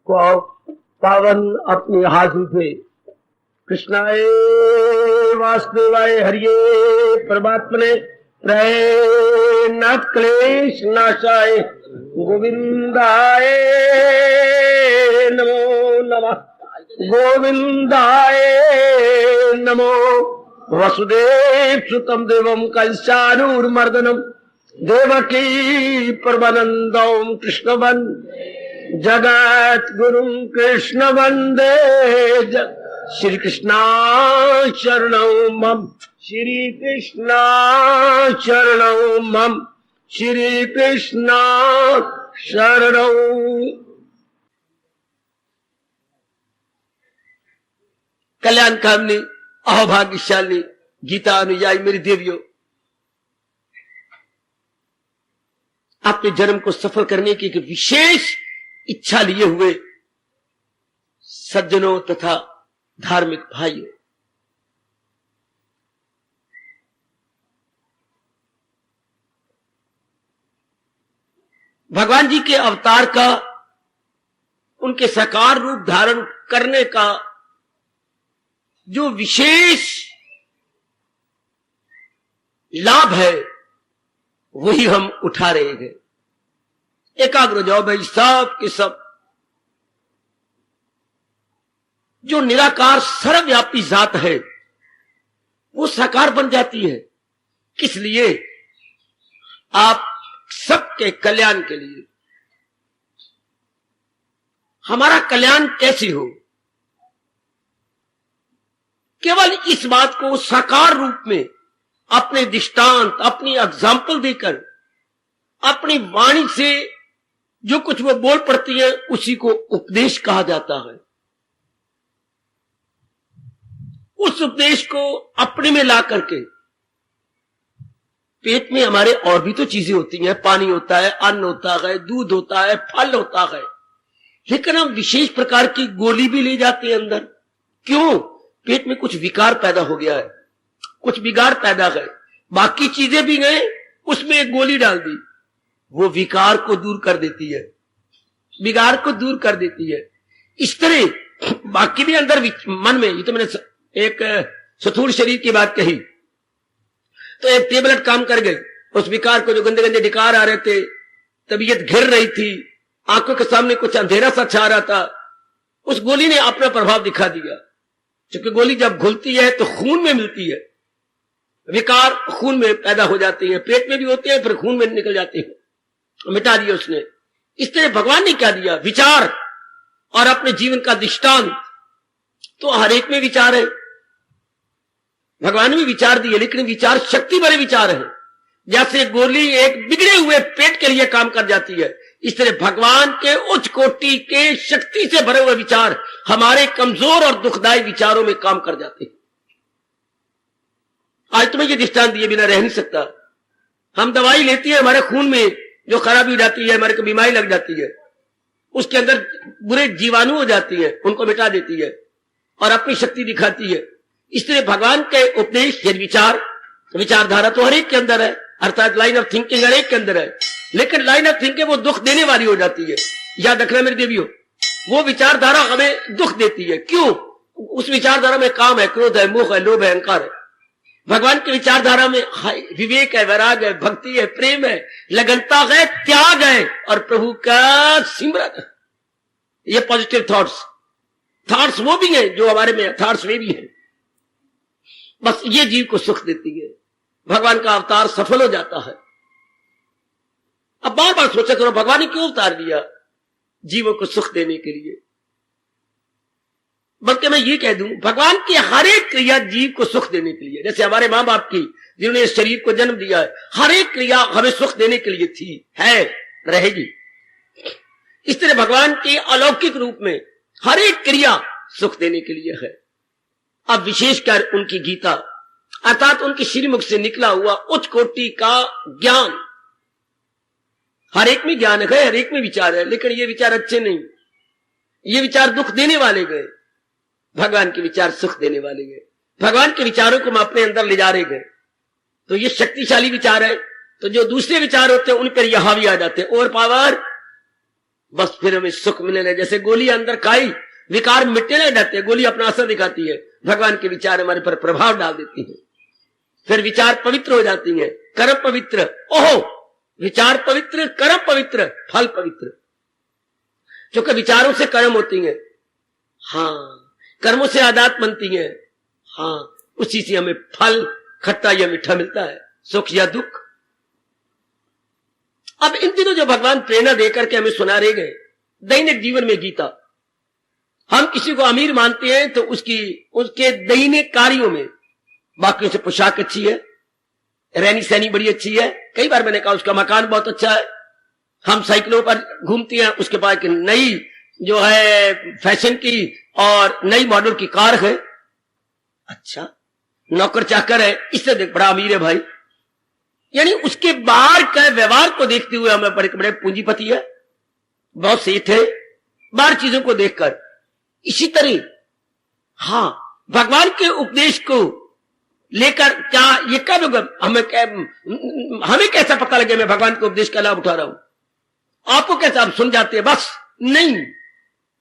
को पावन अपनी हाथों से कृष्णाय वासुदेवाय हरिये परमात्मने प्रणत क्लेश नाशाय गोविंदाय नमो नमः गोविंदाय नमो वसुदेव सुतम देवम कंसानूरमर्दनम देवकी परमानंदम कृष्ण वंदे जगत गुरु कृष्ण वंदे श्री कृष्णा शरणं मम श्री कृष्णा शरणं मम श्री कृष्णा शरणं। कल्याणकामिनी अहोभाग्यशाली गीता अनुयायी मेरी देवियों, अपने जन्म को सफल करने की एक विशेष इच्छा लिए हुए सज्जनों तथा धार्मिक भाइयों, भगवान जी के अवतार का, उनके साकार रूप धारण करने का जो विशेष लाभ है वही हम उठा रहे हैं। एकाग्र हो जाओ भाई, सब के सब जो निराकार सर्वव्यापी जात है वो साकार बन जाती है। किस लिए? आप सबके कल्याण के लिए। हमारा कल्याण कैसे हो? केवल इस बात को साकार रूप में अपने दृष्टांत, अपनी एग्जाम्पल देकर, अपनी वाणी से जो कुछ वो बोल पड़ती है उसी को उपदेश कहा जाता है। उस उपदेश को अपने में ला करके, पेट में हमारे और भी तो चीजें होती हैं, पानी होता है, अन्न होता है, दूध होता है, फल होता है, लेकिन हम विशेष प्रकार की गोली भी ले जाते हैं अंदर। क्यों? पेट में कुछ विकार पैदा हो गया है, कुछ बिगाड़ पैदा है, बाकी चीजें भी गए, उसमें एक गोली डाल दी, वो विकार को दूर कर देती है, बिगाड़ को दूर कर देती है। इस तरह बाकी भी अंदर मन में, ये तो मैंने एक स्थूल शरीर की बात कही, तो एक टेबलेट काम कर गई, उस विकार को, जो गंदे गंदे विकार आ रहे थे, तबीयत घिर रही थी, आंखों के सामने कुछ अंधेरा सा छा रहा था, उस गोली ने अपना प्रभाव दिखा दिया। क्योंकि गोली जब घुलती है तो खून में मिलती है, विकार खून में पैदा हो जाते हैं, पेट में भी होते हैं, फिर खून में निकल जाते हैं, मिटा दिया उसने। इस तरह भगवान ने क्या दिया? विचार और अपने जीवन का दृष्टांत। तो हर एक में विचार है, भगवान ने भी विचार दिए, लेकिन विचार शक्ति भरे विचार है। जैसे गोली एक बिगड़े हुए पेट के लिए काम कर जाती है, इस तरह भगवान के उच्च कोटि के शक्ति से भरे हुए विचार हमारे कमजोर और दुखदायी विचारों में काम कर जाते हैं। आज तुम्हें ये दृष्टांत दिए बिना रह नहीं सकता। हम दवाई लेती है, हमारे खून में जो खराबी हो जाती है, हमारे को बीमारी लग जाती है, उसके अंदर बुरे जीवाणु हो जाती है, उनको मिटा देती है और अपनी शक्ति दिखाती है। इसलिए भगवान के उपदेश, यदि विचारधारा तो हर एक के अंदर है, अर्थात लाइन ऑफ थिंकिंग हर एक के अंदर है, लेकिन लाइन ऑफ थिंकिंग वो दुख देने वाली हो जाती है। याद रखना मेरी देवियों, वो विचारधारा हमें दुख देती है। क्यों? उस विचारधारा में काम है, क्रोध है, मोह है, लोभ है, अहंकार है। भगवान की विचारधारा में विवेक है, वैराग है, भक्ति है, प्रेम है, लगनता है, त्याग है और प्रभु का सिमरन है। ये पॉजिटिव थॉट्स वो भी हैं जो हमारे में, थॉट्स वे भी हैं। बस ये जीव को सुख देती है। भगवान का अवतार सफल हो जाता है। अब बार बार सोचा करो, भगवान ने क्यों अवतार लिया? जीवों को सुख देने के लिए। बल्कि मैं ये कह दूं, भगवान की हर एक क्रिया जीव को सुख देने के लिए। जैसे हमारे मां बाप की, जिन्होंने इस शरीर को जन्म दिया है, हर एक क्रिया हमें सुख देने के लिए थी, है, रहेगी। इस तरह भगवान की अलौकिक रूप में हर एक क्रिया सुख देने के लिए है। अब विशेषकर उनकी गीता, अर्थात उनके श्रीमुख से निकला हुआ उच्च कोटि का ज्ञान, हर एक में ज्ञान है, हर एक में विचार है, लेकिन ये विचार अच्छे नहीं, ये विचार दुख देने वाले गए। भगवान के विचार सुख देने वाले गए। भगवान के विचारों को हम अपने अंदर ले जा रहे गए, तो ये शक्तिशाली विचार है। तो जो दूसरे विचार होते हैं उन पर यह हावी आ जाते हैं, और पावर बस फिर हमें सुख मिलने लगे। जैसे गोली अंदर खाई, विकार मिटने लग जाते हैं, गोली अपना असर दिखाती है, भगवान के विचार हमारे पर प्रभाव डाल देती है, फिर विचार पवित्र हो जाती है, कर्म पवित्र। ओहो, विचार पवित्र, कर्म पवित्र, फल पवित्र। क्योंकि विचारों से कर्म होती है, हाँ, कर्मों से आदत बनती है, हाँ, उसी से हमें फल खट्टा या मीठा मिलता है, सुख या दुख। अब इन दिनों जो भगवान प्रेरणा देकर के हमें सुना रहे गए दैनिक जीवन में गीता, हम किसी को अमीर मानते हैं तो उसके दैनिक कार्यों में बाकियों से पोशाक अच्छी है, रहनी सहनी बड़ी अच्छी है, कई बार मैंने कहा उसका मकान बहुत अच्छा है, हम साइकिलों पर घूमते हैं, उसके पास एक नई जो है फैशन की और नई मॉडल की कार है, अच्छा, नौकर चाकर है, इससे देख बड़ा अमीर है भाई। यानी उसके बाहर का व्यवहार को देखते हुए हमें बड़े बड़े पूंजीपति है, बहुत सेठ है, बाहर चीजों को देखकर। इसी तरह हाँ, भगवान के उपदेश को लेकर क्या ये कब होगा, हमें कैसा पता लगे मैं भगवान के उपदेश का लाभ उठा रहा हूं? आपको कैसा, आप सुन जाते हैं बस? नहीं,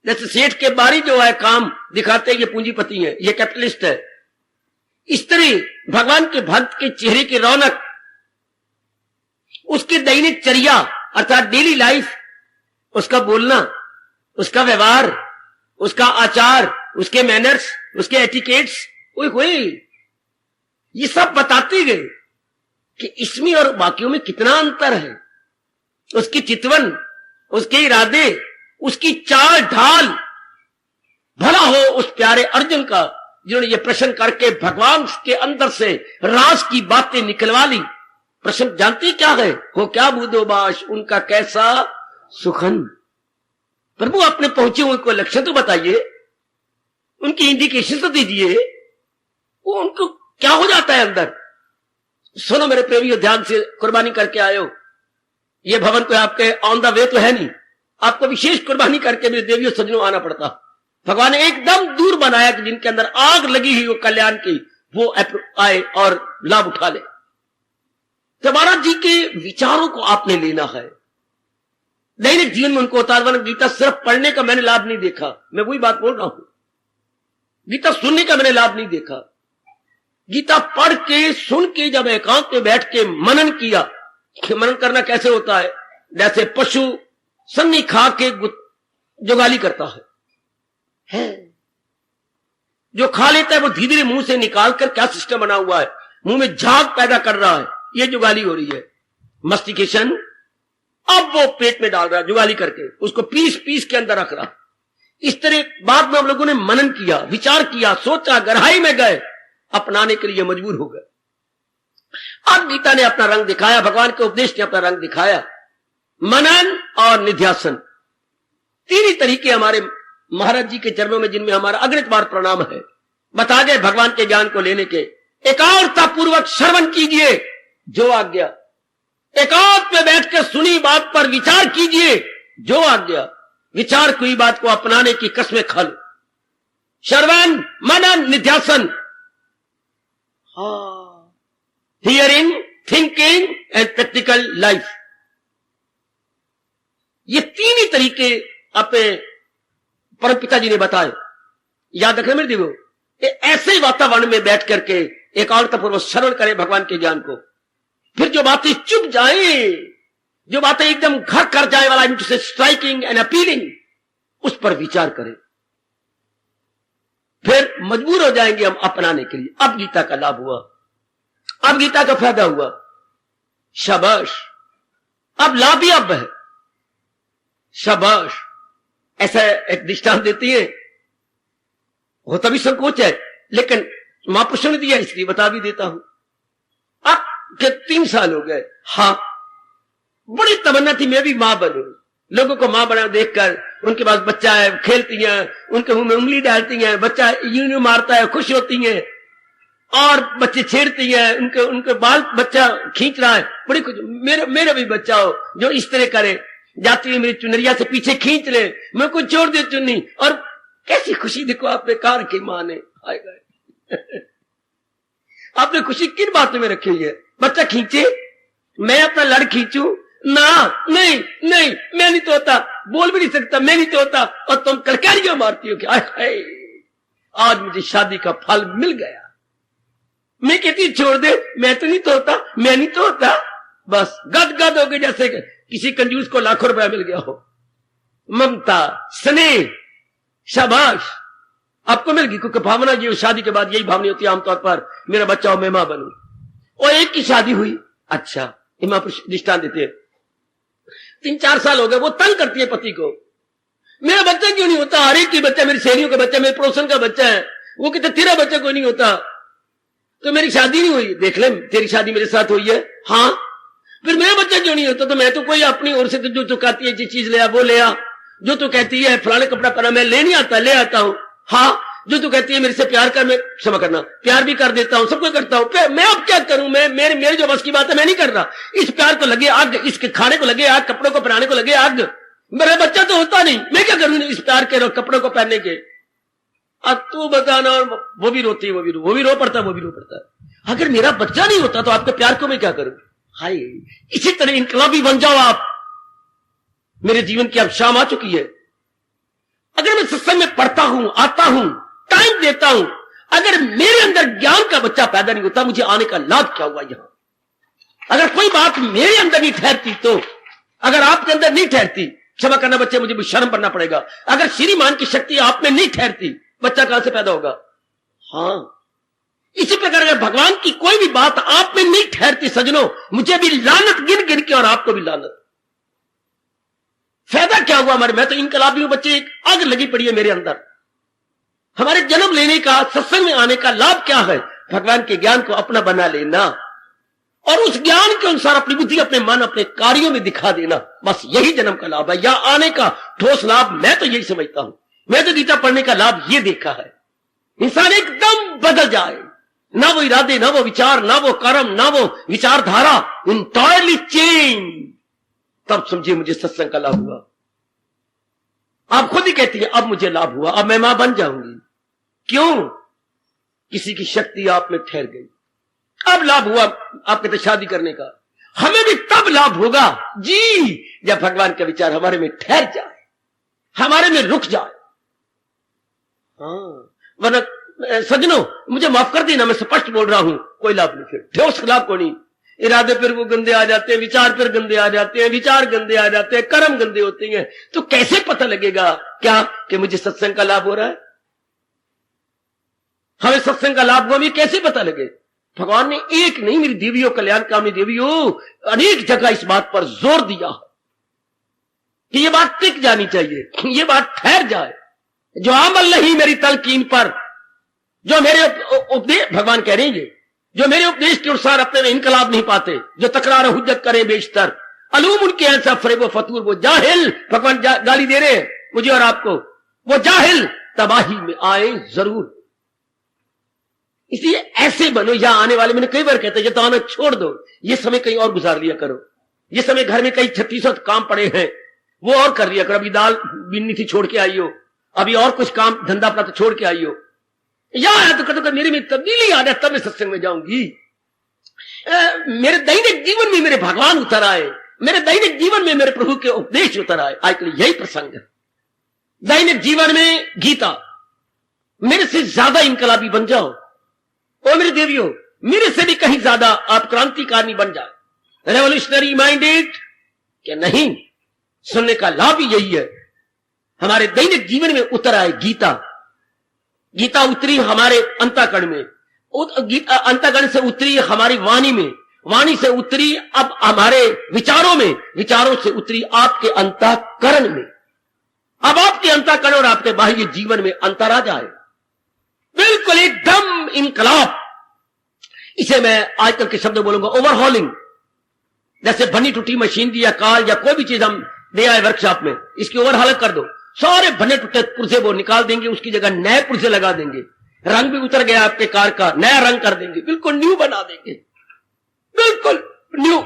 जैसे सेठ के बारी जो है काम दिखाते हैं, ये पूंजीपति है, ये कैपिटलिस्ट है। इस तरह भगवान के भक्त के चेहरे की रौनक, उसकी दैनिक चर्या अर्थात डेली लाइफ, उसका बोलना, उसका व्यवहार, उसका आचार, उसके मैनर्स, उसके एटिकेट्स, ये सब बताते गए कि इसमें और बाकियों में कितना अंतर है। उसकी चितवन, उसके इरादे, उसकी चाल ढाल। भला हो उस प्यारे अर्जुन का जिन्होंने ये प्रश्न करके भगवान के अंदर से राज की बातें निकलवा ली। प्रश्न जानती क्या है? हो क्या बूदोबाश उनका कैसा सुखन। प्रभु अपने पहुंचे हुए को लक्षण तो बताइए, उनकी इंडिकेशन तो दीजिए, वो उनको क्या हो जाता है अंदर। सुनो मेरे प्रेमियों, ध्यान से कुर्बानी करके आए हो। ये भवन तो आपके ऑन द वे तो है नहीं, आपको विशेष कुर्बानी करके मेरे देवियों सज्जनों आना पड़ता। भगवान ने एकदम दूर बनाया कि जिनके अंदर आग लगी हुई हो कल्याण की, वो आए और लाभ उठा ले। तो महाराज जी के विचारों को आपने लेना है दैनिक जीवन में उनको उतारना। गीता सिर्फ पढ़ने का मैंने लाभ नहीं देखा, मैं वही बात बोल रहा हूं। गीता सुनने का मैंने लाभ नहीं देखा। गीता पढ़ के सुन के जब एकांत में बैठ के मनन किया कि मनन करना कैसे होता है, जैसे पशु सन्नी खा के जुगाली करता है। जो खा लेता है वो धीरे धीरे मुंह से निकाल कर क्या सिस्टम बना हुआ है, मुंह में झाग पैदा कर रहा है, ये जुगाली हो रही है। मस्टिकेशन, अब वो पेट में डाल रहा है जुगाली करके, उसको पीस पीस के अंदर रख रहा। इस तरह बाद में हम लोगों ने मनन किया, विचार किया, सोचा, गहराई में गए, अपनाने के लिए मजबूर हो गए। अब गीता ने अपना रंग दिखाया, भगवान के उपदेश ने अपना रंग दिखाया। मनन और निध्यासन, तीन ही तरीके हमारे महाराज जी के चरणों में, जिनमें हमारा अगणित बार प्रणाम है। बता गए भगवान के ज्ञान को लेने के। एकाग्रता पूर्वक श्रवण कीजिए जो आज्ञा, एकांत में बैठ कर सुनी बात पर विचार कीजिए जो आज्ञा, विचार की बात को अपनाने की कसमें खा लो। श्रवण, मनन, निध्यासन, hearing, thinking and practical life, ये तीन ही तरीके अपने परम पिताजी ने बताए। याद रखना मेरे देवो, ऐसे ही वातावरण में बैठ करके एकाग्रता पूर्वक श्रवण करें भगवान के ज्ञान को। फिर जो बातें चुप जाए, जो बातें एकदम घर कर जाए वाला, स्ट्राइकिंग एंड अपीलिंग, उस पर विचार करें। फिर मजबूर हो जाएंगे हम अपनाने के लिए। अब गीता का लाभ हुआ, अब गीता का फायदा हुआ, शाबाश, अब लाभ ही अब है, शाबाश। ऐसा एक दृष्टांत देती है, वो तभी संकोच है, लेकिन महापुरुषों ने दिया इसलिए बता भी देता हूं। अब के 3 साल हो गए, हाँ, बड़ी तमन्ना थी मैं भी मां बनूं, लोगों को मां बना देखकर, उनके पास बच्चा है, खेलती हैं, उनके मुंह में उंगली डालती हैं, बच्चा यूं मारता है, खुश होती हैं, और बच्चे छेड़ती हैं, उनके बाल बच्चा खींच रहा है, बड़ी खुश। मेरा भी बच्चा हो जो इस तरह करे, जाती है मेरी चुनरिया से पीछे खींच ले, मैं कुछ छोड़ दे चुन्नी, और कैसी खुशी देखो आपने कार की मां ने। आपने खुशी किन बातों में रखी हुई है? बच्चा खींचे, मैं अपना लड़ खींचू, ना, नहीं नहीं, मैं नहीं तोता, बोल भी नहीं सकता, मैं नहीं तोता, और तुम कलकारियां मारती हो कि हाय आज मुझे शादी का फल मिल गया। मैं कहती छोड़ दे, मैं तो नहीं तोता, मैं नहीं तोता। बस गदगद हो गई जैसे किसी कंजूस को लाखों रुपया मिल गया हो। ममता, स्नेह, शाबाश आपको मिल गई, क्योंकि भावना ये शादी के बाद यही भावना होती है आमतौर पर, मेरा बच्चा हो मैं मां बनूं। और एक की शादी हुई, अच्छा इमाम दृष्टान देते हैं, 3-4 साल हो गए, वो तंग करती है पति को, मेरा बच्चा क्यों नहीं होता, हर एक की बच्चा, मेरी सहेलियों का बच्चा, मेरे पड़ोसन का बच्चा है, वो कहते तेरा बच्चा कोई नहीं होता, तो मेरी शादी नहीं हुई। देख ले तेरी शादी मेरे साथ हुई है, हाँ फिर मेरा बच्चा क्यों नहीं होता, तो मैं तो कोई अपनी ओर से जो कहती है चीज ले आ वो ले आ, जो तू कहती है फलाने कपड़ा पहना मैं ले नहीं आता ले आता हूं, हाँ जो तू कहती है मेरे से प्यार कर, मैं क्षमा करना प्यार भी कर देता हूं, सब कुछ करता हूं, मैं अब क्या करूं, मैं मेरे जो बस की बात है मैं नहीं कर रहा। इस प्यार को लगे आग, इसके खाने को लगे आग, कपड़ों को पहनाने को लगे आग, मेरा बच्चा तो होता नहीं, मैं क्या करूं इस प्यार के कपड़ों को पहनने के। अब तू बताना, वो भी रोती है, वो भी रो पड़ता है, वो भी रो पड़ता है। अगर मेरा बच्चा नहीं होता तो आपके प्यार को मैं क्या करूं। हाय, इसी तरह इनकलाबी बन जाओ आप। मेरे जीवन की अब शाम आ चुकी है। अगर मैं सत्संग में पढ़ता हूं, आता हूं, टाइम देता हूं, अगर मेरे अंदर ज्ञान का बच्चा पैदा नहीं होता, मुझे आने का लाभ क्या हुआ यहां। अगर कोई बात मेरे अंदर नहीं ठहरती, तो अगर आपके अंदर नहीं ठहरती, क्षमा करना बच्चे मुझे शर्म करना पड़ेगा, अगर श्रीमान की शक्ति आप में नहीं ठहरती, बच्चा कहां से पैदा होगा। हाँ इसी प्रकार अगर भगवान की कोई भी बात आप में नहीं ठहरती सजनों, मुझे भी लानत गिन गिन के और आपको भी लानत। फायदा क्या हुआ हमारे, मैं तो इनकलाबी हूं बच्चे, एक आग लगी पड़ी है मेरे अंदर। हमारे जन्म लेने का, सत्संग में आने का लाभ क्या है, भगवान के ज्ञान को अपना बना लेना और उस ज्ञान के अनुसार अपनी बुद्धि, अपने मन, अपने कार्यों में दिखा देना, बस यही जन्म का लाभ है। यहां आने का ठोस लाभ मैं तो यही समझता हूं। मैं तो गीता पढ़ने का लाभ ये देखा है, इंसान एकदम बदल जाए, ना वो इरादे, ना वो विचार, ना वो कर्म, ना वो विचारधारा, इंटायरली चेंज, तब समझिए मुझे सत्संग का लाभ हुआ। आप खुद ही कहती है अब मुझे लाभ हुआ, अब मैं मां बन जाऊंगी। क्यों? किसी की शक्ति आप में ठहर गई, अब लाभ हुआ आप कहते शादी करने का। हमें भी तब लाभ होगा जी जब भगवान का विचार हमारे में ठहर जाए, हमारे में रुक जाए। हाँ वरना सजनों मुझे माफ कर देना, मैं स्पष्ट बोल रहा हूं, कोई लाभ नहीं, फिर ठोस लाभ को नहीं। इरादे फिर वो गंदे आ जाते हैं, विचार फिर गंदे आ जाते हैं, विचार गंदे आ जाते हैं, कर्म गंदे होते हैं, तो कैसे पता लगेगा क्या कि मुझे सत्संग का लाभ हो रहा है। हमें सत्संग का लाभ हुआ, कैसे पता लगे। भगवान ने एक नहीं, मेरी देवियों, कल्याण कामनी देवियों, अनेक जगह इस बात पर जोर दिया कि ये बात टिक जानी चाहिए, ये बात ठहर जाए। जो अमल नहीं मेरी तलकीन पर, जो मेरे उपदेश, भगवान कह रहे हैं जो मेरे उपदेश के अनुसार अपने में इनकलाब नहीं पाते, जो तकरार हुज्जत करें बेशतर, अलूम उनके ऐसा फरेब फतूर, वो जाहिल, भगवान गाली दे रहे हैं मुझे और आपको, वो जाहिल तबाही में आए जरूर। इसलिए ऐसे बनो, यहां आने वाले, मैंने कई बार कहता है ये तो आना छोड़ दो, ये समय कहीं और गुजार लिया करो, ये समय घर में कई 36 काम पड़े हैं वो और कर लिया करो। अभी दाल बीननी थी छोड़ के आई हो, अभी और कुछ काम धंधा अपना तो छोड़ के आई हो, यहां तो कहते मेरे में तब्दीली आ जाए तब मैं सत्संग में जाऊंगी। मेरे दैनिक जीवन में मेरे भगवान उतर आए, मेरे दैनिक जीवन में मेरे प्रभु के उपदेश उतर आए। आजकल यही प्रसंग है, दैनिक जीवन में गीता, मेरे से ज्यादा इनकलाबी बन जाओ। ओ मेरे देवियों, मेरे से भी कहीं ज्यादा आप क्रांतिकारी बन जाए, रेवोल्यूशनरी माइंडेड क्या नहीं। सुनने का लाभ ही यही है, हमारे दैनिक जीवन में उतर आए गीता। गीता उतरी हमारे अंतःकरण में, अंतःकरण से उतरी हमारी वाणी में, वाणी से उतरी अब हमारे विचारों में, विचारों से उतरी आपके अंतःकरण में। अब आपके अंतःकरण और आपके बाह्य जीवन में अंतर आ जाए, बिल्कुल एकदम इनकलाब। इसे मैं आजकल के शब्द बोलूंगा ओवरहॉलिंग। जैसे बनी टूटी मशीन दी या कार या कोई भी चीज हम ले आए वर्कशॉप में, इसकी ओवरहॉल कर दो, सारे बने टूटे पुर्जे वो निकाल देंगे, उसकी जगह नए पुर्जे लगा देंगे, रंग भी उतर गया आपके कार का, नया रंग कर देंगे, बिल्कुल न्यू बना देंगे, बिल्कुल न्यू।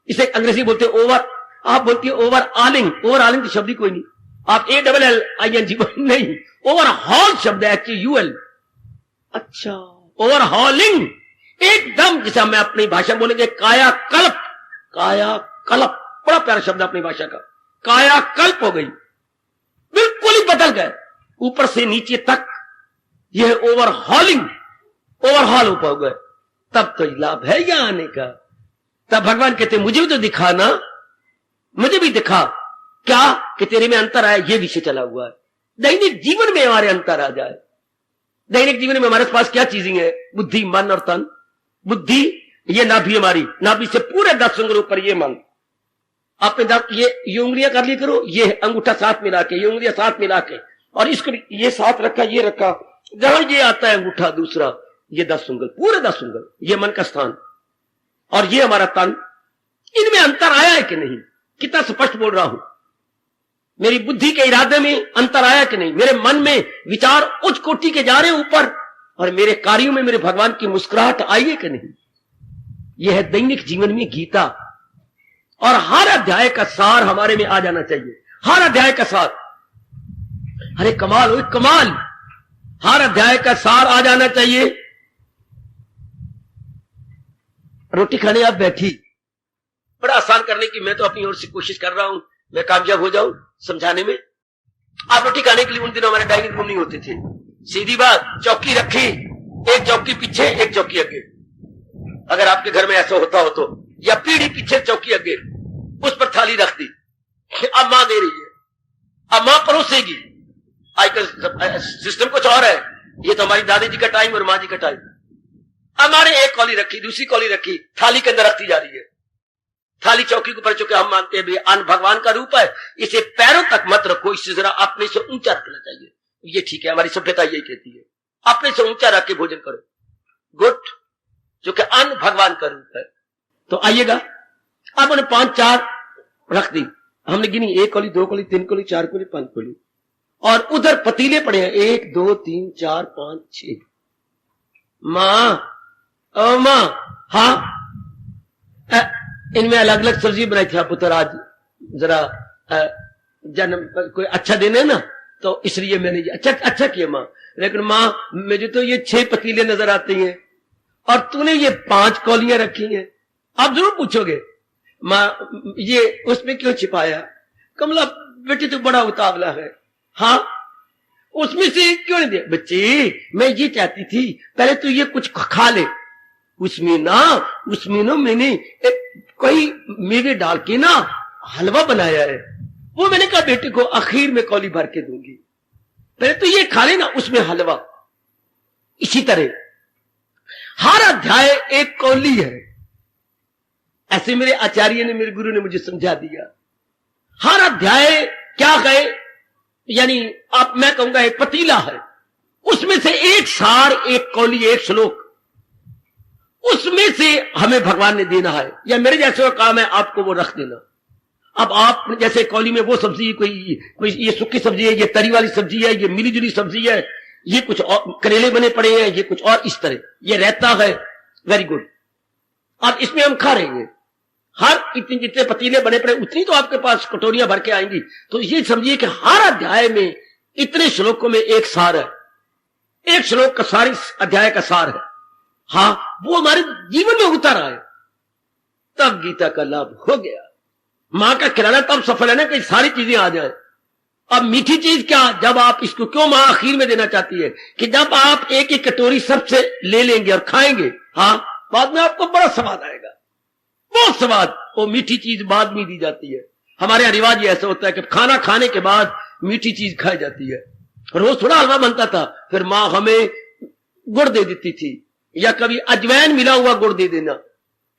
इसे अंग्रेजी बोलते हैं ओवर, आप बोलती है ओवर ऑलिंग। ओवर ऑलिंग तो शब्द ही कोई नहीं, आप ALLING नहीं, ओवरहॉल शब्द है HUL। अच्छा, ओवरहॉलिंग एकदम, जैसा मैं अपनी भाषा बोलेंगे काया कल्प, काया कल्प, बड़ा प्यारा शब्द अपनी भाषा का, कायाकल्प हो गई, बिल्कुल ही बदल गए ऊपर से नीचे तक। यह ओवरहॉल हो गए। तब तो लाभ है यहां आने का। तब भगवान कहते मुझे भी तो दिखा ना, मुझे भी दिखा क्या कि तेरे में अंतर आया, ये विषय चला हुआ है। दैनिक जीवन में हमारे अंतर आ जाए। दैनिक जीवन में हमारे पास क्या चीजें हैं? बुद्धि, मन और तन। बुद्धि ये नाभि, हमारी नाभि से पूरे 10 उंगलियों पर ये मन। आपने ये उंगलियां कर ली करो, ये अंगूठा साथ मिला के, ये उंगलियां साथ मिला के, और इसको ये साथ रखा, ये रखा, जहां ये आता है अंगूठा दूसरा, ये 10 उंगल, पूरे 10 उंगल, ये मन का स्थान, और ये हमारा तन। इनमें अंतर आया है कि नहीं? कितना स्पष्ट बोल रहा हूं। मेरी बुद्धि के इरादे में अंतर आया कि नहीं? मेरे मन में विचार उच्च कोटि के जा रहे हैं ऊपर, और मेरे कार्यों में मेरे भगवान की मुस्कुराहट आई है कि नहीं? यह है दैनिक जीवन में गीता। और हर अध्याय का सार हमारे में आ जाना चाहिए, हर अध्याय का सार। अरे कमाल हो, कमाल, हर अध्याय का सार आ जाना चाहिए। रोटी खाने आप बैठी, बड़ा आसान करने की मैं तो अपनी ओर से कोशिश कर रहा हूं, मैं कामयाब हो जाऊं समझाने में। आप रोटी खाने के लिए उन दिनों हमारे डाइनिंग रूम नहीं होते थे। सीधी बात, चौकी रखी, एक चौकी पीछे एक चौकी आगे। अगर आपके घर में ऐसा होता हो तो, या पीढ़ी पीछे चौकी आगे, उस पर थाली रख दी, अब मां दे रही है, अब मां परोसेगी। आजकल सिस्टम कुछ और है, ये तो हमारी दादी जी का टाइम और मां जी का टाइम। हमारे एक कौली रखी, दूसरी कौली रखी, थाली के अंदर रखती जा रही है। थाली चौकी के ऊपर, चूंकि हम मानते हैं अन्न भगवान का रूप है, इसे पैरों तक मत रखो, इससे जरा अपने से ऊंचा रखना चाहिए। ये ठीक है, हमारी सभ्यता यही कहती है, अपने से ऊंचा रख के भोजन करो। गुड, क्योंकि अन्न भगवान का रूप है। तो आइएगा, अब उन्हें 5-4 रख दी, हमने गिनी, 1 कौली, 2 कौली, 3 कौली, 4 कौली, 5 कौली, और उधर पतीले पड़े हैं, 1 2 3 4 5 6। मां, ओ मां, हाँ, इनमें अलग अलग सब्जी बनाई थी पुत्र, आज जरा जन्म कोई अच्छा दिन है ना, तो इसलिए मैंने ये अच्छा किया मां। लेकिन मां, मुझे तो ये 6 पतीले नजर आते हैं और तूने ये 5 कौलियां रखी हैं। आप जरूर पूछोगे मां, ये उसमें क्यों छिपाया? कमला बेटी तो बड़ा उतावला है। हाँ, उसमें से क्यों नहीं दिया? बच्चे, मैं ये चाहती थी पहले तो ये कुछ खा ले। उसमें ना मैंने कोई मेवे डाल के ना हलवा बनाया है, वो मैंने कहा बेटे को आखिर में कौली भर के दूंगी, पहले तो ये खा लेना, उसमें हलवा। इसी तरह हर अध्याय एक कौली है। ऐसे मेरे आचार्य ने, मेरे गुरु ने मुझे समझा दिया। हर अध्याय क्या है, यानी आप, मैं कहूंगा एक पतीला है, उसमें से एक सार, एक कौली, एक श्लोक, उसमें से हमें भगवान ने देना है। या मेरे जैसे काम है आपको वो रख देना। अब आप जैसे कौली में वो सब्जी, कोई ये सूखी सब्जी है, ये तरी वाली सब्जी है, ये मिली जुली सब्जी है, ये कुछ और करेले बने पड़े हैं, ये कुछ और इस तरह ये रहता है। Very good. अब इसमें हम खा रहे हैं, हर इतने जितने पतीले बने पड़े उतनी तो आपके पास कटोरियां भर के आएंगी। तो ये समझिए कि हर अध्याय में इतने श्लोकों में एक सार है, एक श्लोक का सारी अध्याय का सार है। हाँ, वो हमारे जीवन में उतर आए, तब गीता का लाभ हो गया। मां का खिलाना तब सफल है ना कि सारी चीजें आ जाए। अब मीठी चीज क्या, जब आप इसको क्यों मां आखिर में देना चाहती है कि जब आप एक एक कटोरी सबसे ले लेंगे और खाएंगे, हाँ, बाद में आपको बड़ा स्वाद आएगा, बहुत स्वाद। वो मीठी चीज बाद में दी जाती है। हमारे यहाँ रिवाज ऐसा होता है कि खाना खाने के बाद मीठी चीज खाई जाती है। रोज थोड़ा हलवा बनता था, फिर मां हमें गुड़ दे देती थी, या कभी अजवैन मिला हुआ गुड़ दे देना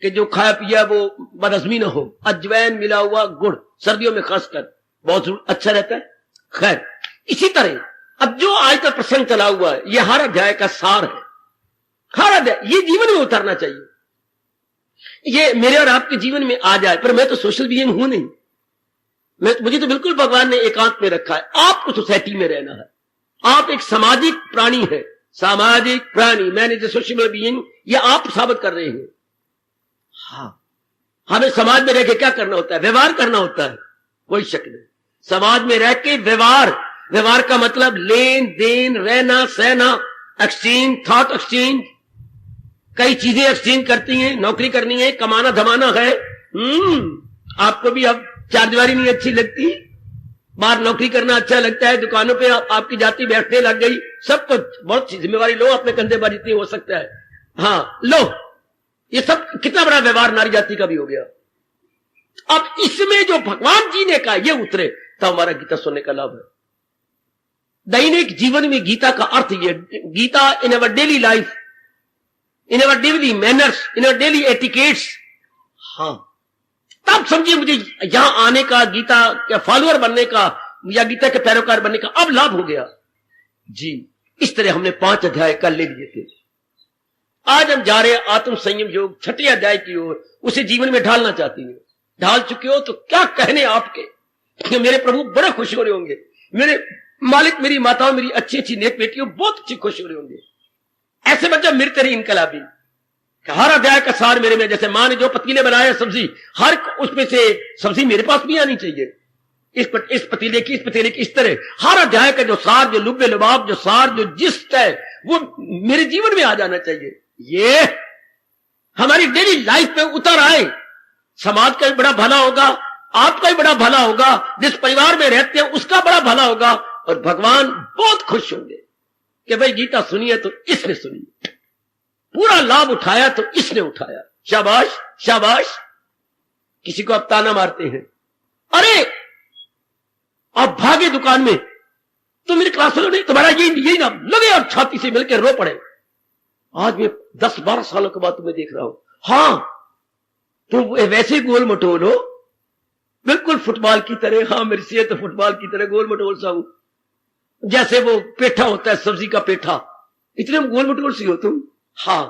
कि जो खाया पिया वो बदहजमी ना हो। अजवैन मिला हुआ गुड़ सर्दियों में खासकर बहुत अच्छा रहता है। खैर, इसी तरह अब जो आज तक प्रसंग चला हुआ है, ये हर अध्याय का सार है। हर अध्याय ये जीवन में उतरना चाहिए, ये मेरे और आपके जीवन में आ जाए। पर मैं तो सोशल बीइंग हूं नहीं, मुझे तो बिल्कुल भगवान ने एकांत में रखा है। आपको सोसाइटी में रहना है, आप एक सामाजिक प्राणी है, सामाजिक प्राणी, man is a social being, ये आप साबित कर रहे हैं। हाँ, हमें समाज में रह के क्या करना होता है? व्यवहार करना होता है, कोई शक नहीं। समाज में रह के व्यवहार का मतलब लेन देन, रहना सहना, एक्सचेंज, थॉट एक्सचेंज, कई चीजें एक्सचेंज करती हैं। नौकरी करनी है, कमाना धमाना है, आपको भी अब चारदीवारी नहीं अच्छी लगती, बाहर नौकरी करना अच्छा लगता है, दुकानों पे आपकी जाति बैठने लग गई, सब कुछ बहुत जिम्मेवारी लो अपने कंधे पर जितनी हो सकता है। हाँ लो, ये सब कितना बड़ा व्यवहार नारी जाति का भी हो गया। अब इसमें जो भगवान जी ने कहा ये उतरे, तब हमारा गीता सुनने का लाभ है। दैनिक जीवन में गीता का अर्थ ये, Gita in our daily life, in our daily manners, in our daily etiquettes. हाँ, तब समझिए मुझे यहां आने का, गीता के फॉलोअर बनने का या गीता के पैरोकार बनने का अब लाभ हो गया जी। इस तरह हमने 5 अध्याय कल ले लिए थे। आज हम जा रहे हैं आत्म संयम योग 6ठे अध्याय की ओर। उसे जीवन में ढालना चाहती हैं, ढाल चुके हो तो क्या कहने आपके, मेरे प्रभु बड़े खुश हो रहे होंगे, मेरे मालिक, मेरी माताओं, मेरी अच्छी अच्छी नेक बेटियों बहुत अच्छी खुश हो रहे होंगे। ऐसे बच्चा मेरे तेरे इनकलाबी, हर अध्याय का सार मेरे में, जैसे मां ने जो पतीले बनाया सब्जी, हर उसमें से सब्जी मेरे पास भी आनी चाहिए, इस पतीले की, इस पतीले की, इस तरह हर अध्याय का जो सार, जो लुब्बे लुबाब, जो सार, जो जिस्ट है, वो मेरे जीवन में आ जाना चाहिए। ये हमारी डेली लाइफ में उतर आए, समाज का भी बड़ा भला होगा, आपका भी बड़ा भला होगा, जिस परिवार में रहते हैं उसका बड़ा भला होगा, और भगवान बहुत खुश होंगे कि भाई गीता सुनिए तो इसने सुनी, पूरा लाभ उठाया तो इसने उठाया। शाबाश शाबाश। किसी को आप ताना मारते हैं, अरे आप भागे दुकान में तो मेरे क्लास वालों नहीं, तुम्हारा यही ना लगे, और छाती से मिलकर रो पड़े। आज मैं 10-12 सालों के बाद तुम्हें देख रहा हूं। हाँ, तुम वैसे गोल मटोल हो, बिल्कुल फुटबॉल की तरह। हाँ, मेरी सेहत तो फुटबॉल की तरह गोल मटोल सा हूं, जैसे वो पेठा होता है, सब्जी का पेठा, इतने गोल मटोल सी हो तुम। हाँ,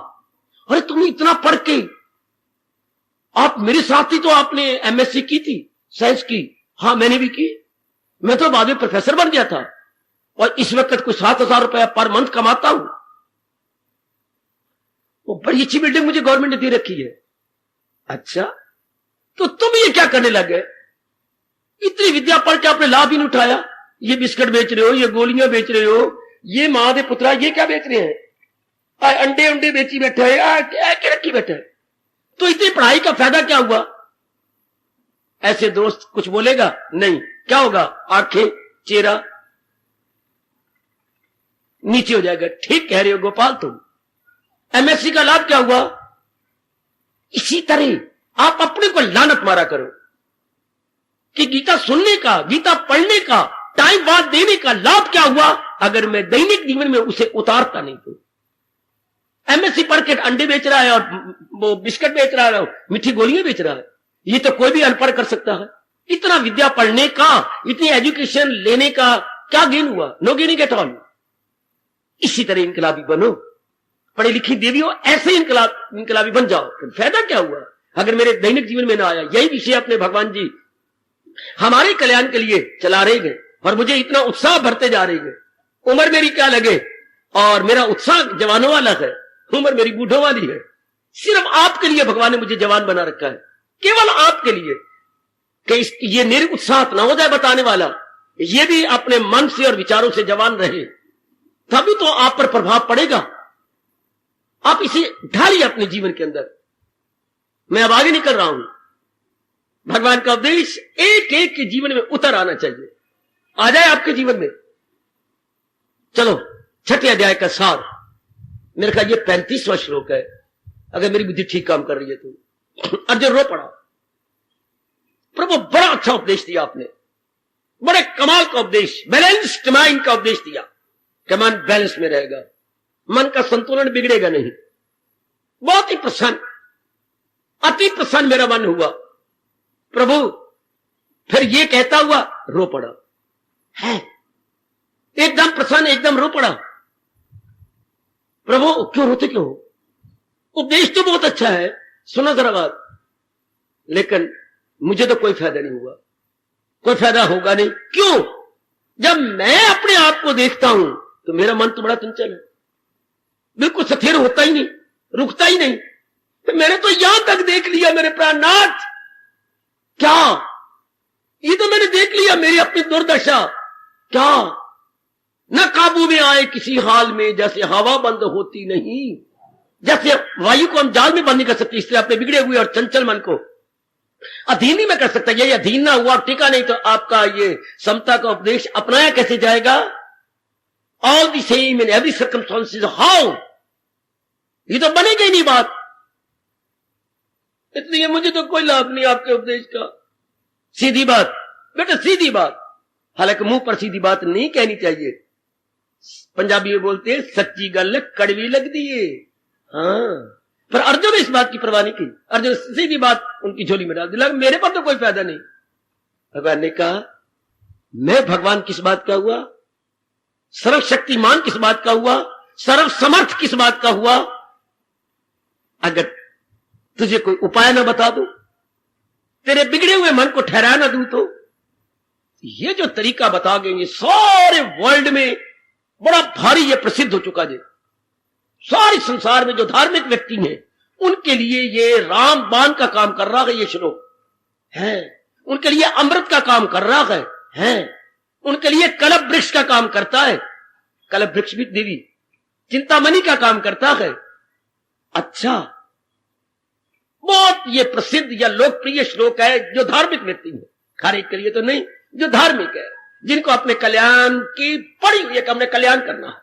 अरे तुम इतना पढ़ के, आप मेरे साथ ही तो आपने एमएससी की थी, साइंस की। हाँ, मैंने भी की, मैं तो बाद में प्रोफेसर बन गया था, और इस वक्त कोई 7,000 रुपया पर मंथ कमाता हूं। वो बड़ी अच्छी बिल्डिंग मुझे गवर्नमेंट ने दे रखी है। अच्छा, तो तुम ये क्या करने लगे? इतनी विद्या पढ़ के आपने लाभ ही नहीं उठाया। ये बिस्किट बेच रहे हो, ये गोलियां बेच रहे हो, ये मां दे पुत्रा ये क्या बेच रहे हैं, अंडे बेची बैठे है, क्या रखी बैठे है। तो इतनी पढ़ाई का फायदा क्या हुआ? ऐसे दोस्त कुछ बोलेगा नहीं, क्या होगा? आंखें, चेहरा नीचे हो जाएगा। ठीक कह रहे हो गोपाल तुम। एमएससी का लाभ क्या हुआ? इसी तरह आप अपने को लानत मारा करो कि गीता सुनने का, गीता पढ़ने का, टाइम बाद देने का लाभ क्या हुआ अगर मैं दैनिक जीवन में उसे उतारता नहीं तो। एमएससी पढ़ के अंडे बेच रहा है और वो बिस्किट बेच रहा है, मीठी गोलियां बेच रहा है, ये तो कोई भी अनपढ़ कर सकता है। इतना विद्या पढ़ने का, इतनी एजुकेशन लेने का क्या गेन हुआ? No gaining at all. इसी तरह इनकलाबी बनो, पढ़ी लिखी देवी हो, ऐसे इनकलाबी बन जाओ। तो फायदा क्या हुआ अगर मेरे दैनिक जीवन में ना आया? यही विषय अपने भगवान जी हमारे कल्याण के लिए चला रहे गए, और मुझे इतना उत्साह भरते जा रहे हैं। उम्र मेरी क्या लगे, और मेरा उत्साह जवानों वाला है, उम्र मेरी बूढ़ों वाली है। सिर्फ आपके लिए भगवान ने मुझे जवान बना रखा है, केवल आपके लिए, कि ये निरुत्साह ना हो जाए बताने वाला, ये भी अपने मन से और विचारों से जवान रहे, तभी तो आप पर प्रभाव पड़ेगा। आप इसे ढालिए अपने जीवन के अंदर। मैं अब आगे निकल रहा हूं। भगवान का उपदेश एक एक के जीवन में उतर आना चाहिए, आ जाए आपके जीवन में। चलो, 6ठे अध्याय का सार, मेरे ख्याल ये 35वां श्लोक है, अगर मेरी बुद्धि ठीक काम कर रही है तो। अर्जुन रो पड़ा। प्रभु बड़ा अच्छा उपदेश दिया आपने, बड़े कमाल का उपदेश, बैलेंस्ड माइंड का उपदेश दिया कि मन बैलेंस में रहेगा, मन का संतुलन बिगड़ेगा नहीं। बहुत ही प्रसन्न, अति प्रसन्न मेरा मन हुआ प्रभु। फिर ये कहता हुआ रो पड़ा है, एकदम प्रसन्न, एकदम रो पड़ा। प्रभु क्यों रोते क्यों? उपदेश तो बहुत अच्छा है, सुनो जरा बात, लेकिन मुझे तो कोई फायदा नहीं हुआ, कोई फायदा होगा नहीं। क्यों? जब मैं अपने आप को देखता हूं तो मेरा मन तो बड़ा चंचल है, बिल्कुल स्थिर होता ही नहीं, रुकता ही नहीं। तो मैंने तो यहां तक देख लिया मेरे प्राणनाथ, क्या ये तो मैंने देख लिया मेरी अपनी दुर्दशा, क्या न काबू में आए किसी हाल में, जैसे हवा बंद होती नहीं, जैसे वायु को हम जाल में बंद नहीं कर सकते, इसलिए अपने बिगड़े हुए और चंचल मन को अधीन नहीं मैं कर सकता, ये अधीन ना हुआ टीका नहीं तो आपका ये समता का उपदेश अपनाया कैसे जाएगा? All the same in every circumstances, how? ये तो बनेगी ही नहीं बात। इसलिए मुझे तो कोई लाभ नहीं आपके उपदेश का। सीधी बात बेटा, सीधी बात। हालांकि मुंह पर सीधी बात नहीं कहनी चाहिए। पंजाबी में बोलते हैं सच्ची गल कड़वी लग दी है। हाँ, पर अर्जुन ने इस बात की परवाह नहीं की। अर्जुन सीधी बात उनकी झोली में डाल दी, लगा मेरे पर तो कोई फायदा नहीं। भगवान ने कहा मैं भगवान किस बात का हुआ, सर्वशक्तिमान किस बात का हुआ, सर्वसमर्थ किस बात का हुआ, अगर तुझे कोई उपाय ना बता दूं, तेरे बिगड़े हुए मन को ठहरा ना दूं, तो ये जो तरीका बता गए सारे वर्ल्ड में बड़ा भारी ये प्रसिद्ध हो चुका है। सारे संसार में जो धार्मिक व्यक्ति हैं उनके लिए ये राम बाण का काम कर रहा है, ये श्लोक है उनके लिए अमृत का काम कर रहा है उनके लिए कल्प वृक्ष का काम करता है। कल्प वृक्ष भी देवी चिंतामणि का काम करता है। अच्छा, बहुत ये प्रसिद्ध या लोकप्रिय श्लोक है जो धार्मिक व्यक्ति है, हर एक के लिए तो नहीं, जो धार्मिक है, जिनको अपने कल्याण की पड़ी हुई है कि हमने कल्याण करना है।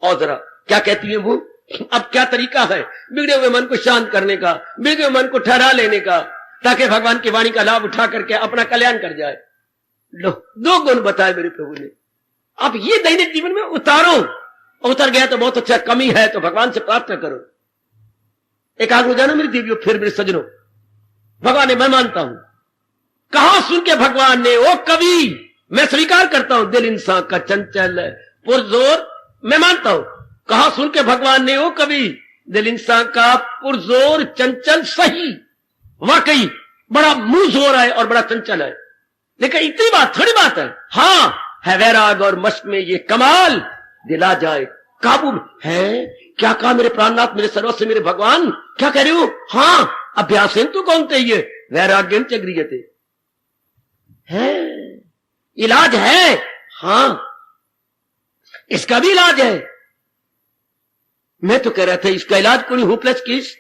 और जरा क्या कहती है वो, अब क्या तरीका है बिगड़े हुए मन को शांत करने का, बिगड़े हुए मन को ठहरा लेने का, ताकि भगवान की वाणी का लाभ उठा करके अपना कल्याण कर जाए। लो, दो गुण बताए मेरे प्रभु ने, आप ये दैनिक जीवन में उतारो। उतर गया तो बहुत अच्छा, कमी है तो भगवान से प्रार्थना करो। एकाग्र हो जाना मेरी देवियों, फिर मेरे सजनों, भगवान ने मैं मानता हूं, कहा सुन के भगवान ने, ओ कवि मैं स्वीकार करता हूं, दिल इंसान का चंचल पुरजोर, मैं मानता हूं, कहा सुन के भगवान ने, ओ कवि दिल इंसान का पुरजोर चंचल सही, वाकई बड़ा मुंह जोर है और बड़ा चंचल है, लेकिन इतनी बात थोड़ी बात है। हाँ है वैराग और मस्क में ये कमाल, दिला जाए काबू में है। क्या कहा मेरे प्राणनाथ, मेरे सर्वस्व, मेरे भगवान, क्या कह रहे हो? हाँ, अभ्यास तू कौन थे ये वैराग्य चक्रियते है, इलाज है। हाँ, इसका भी इलाज है। मैं तो कह रहा था इसका इलाज कोई होपलेस केस,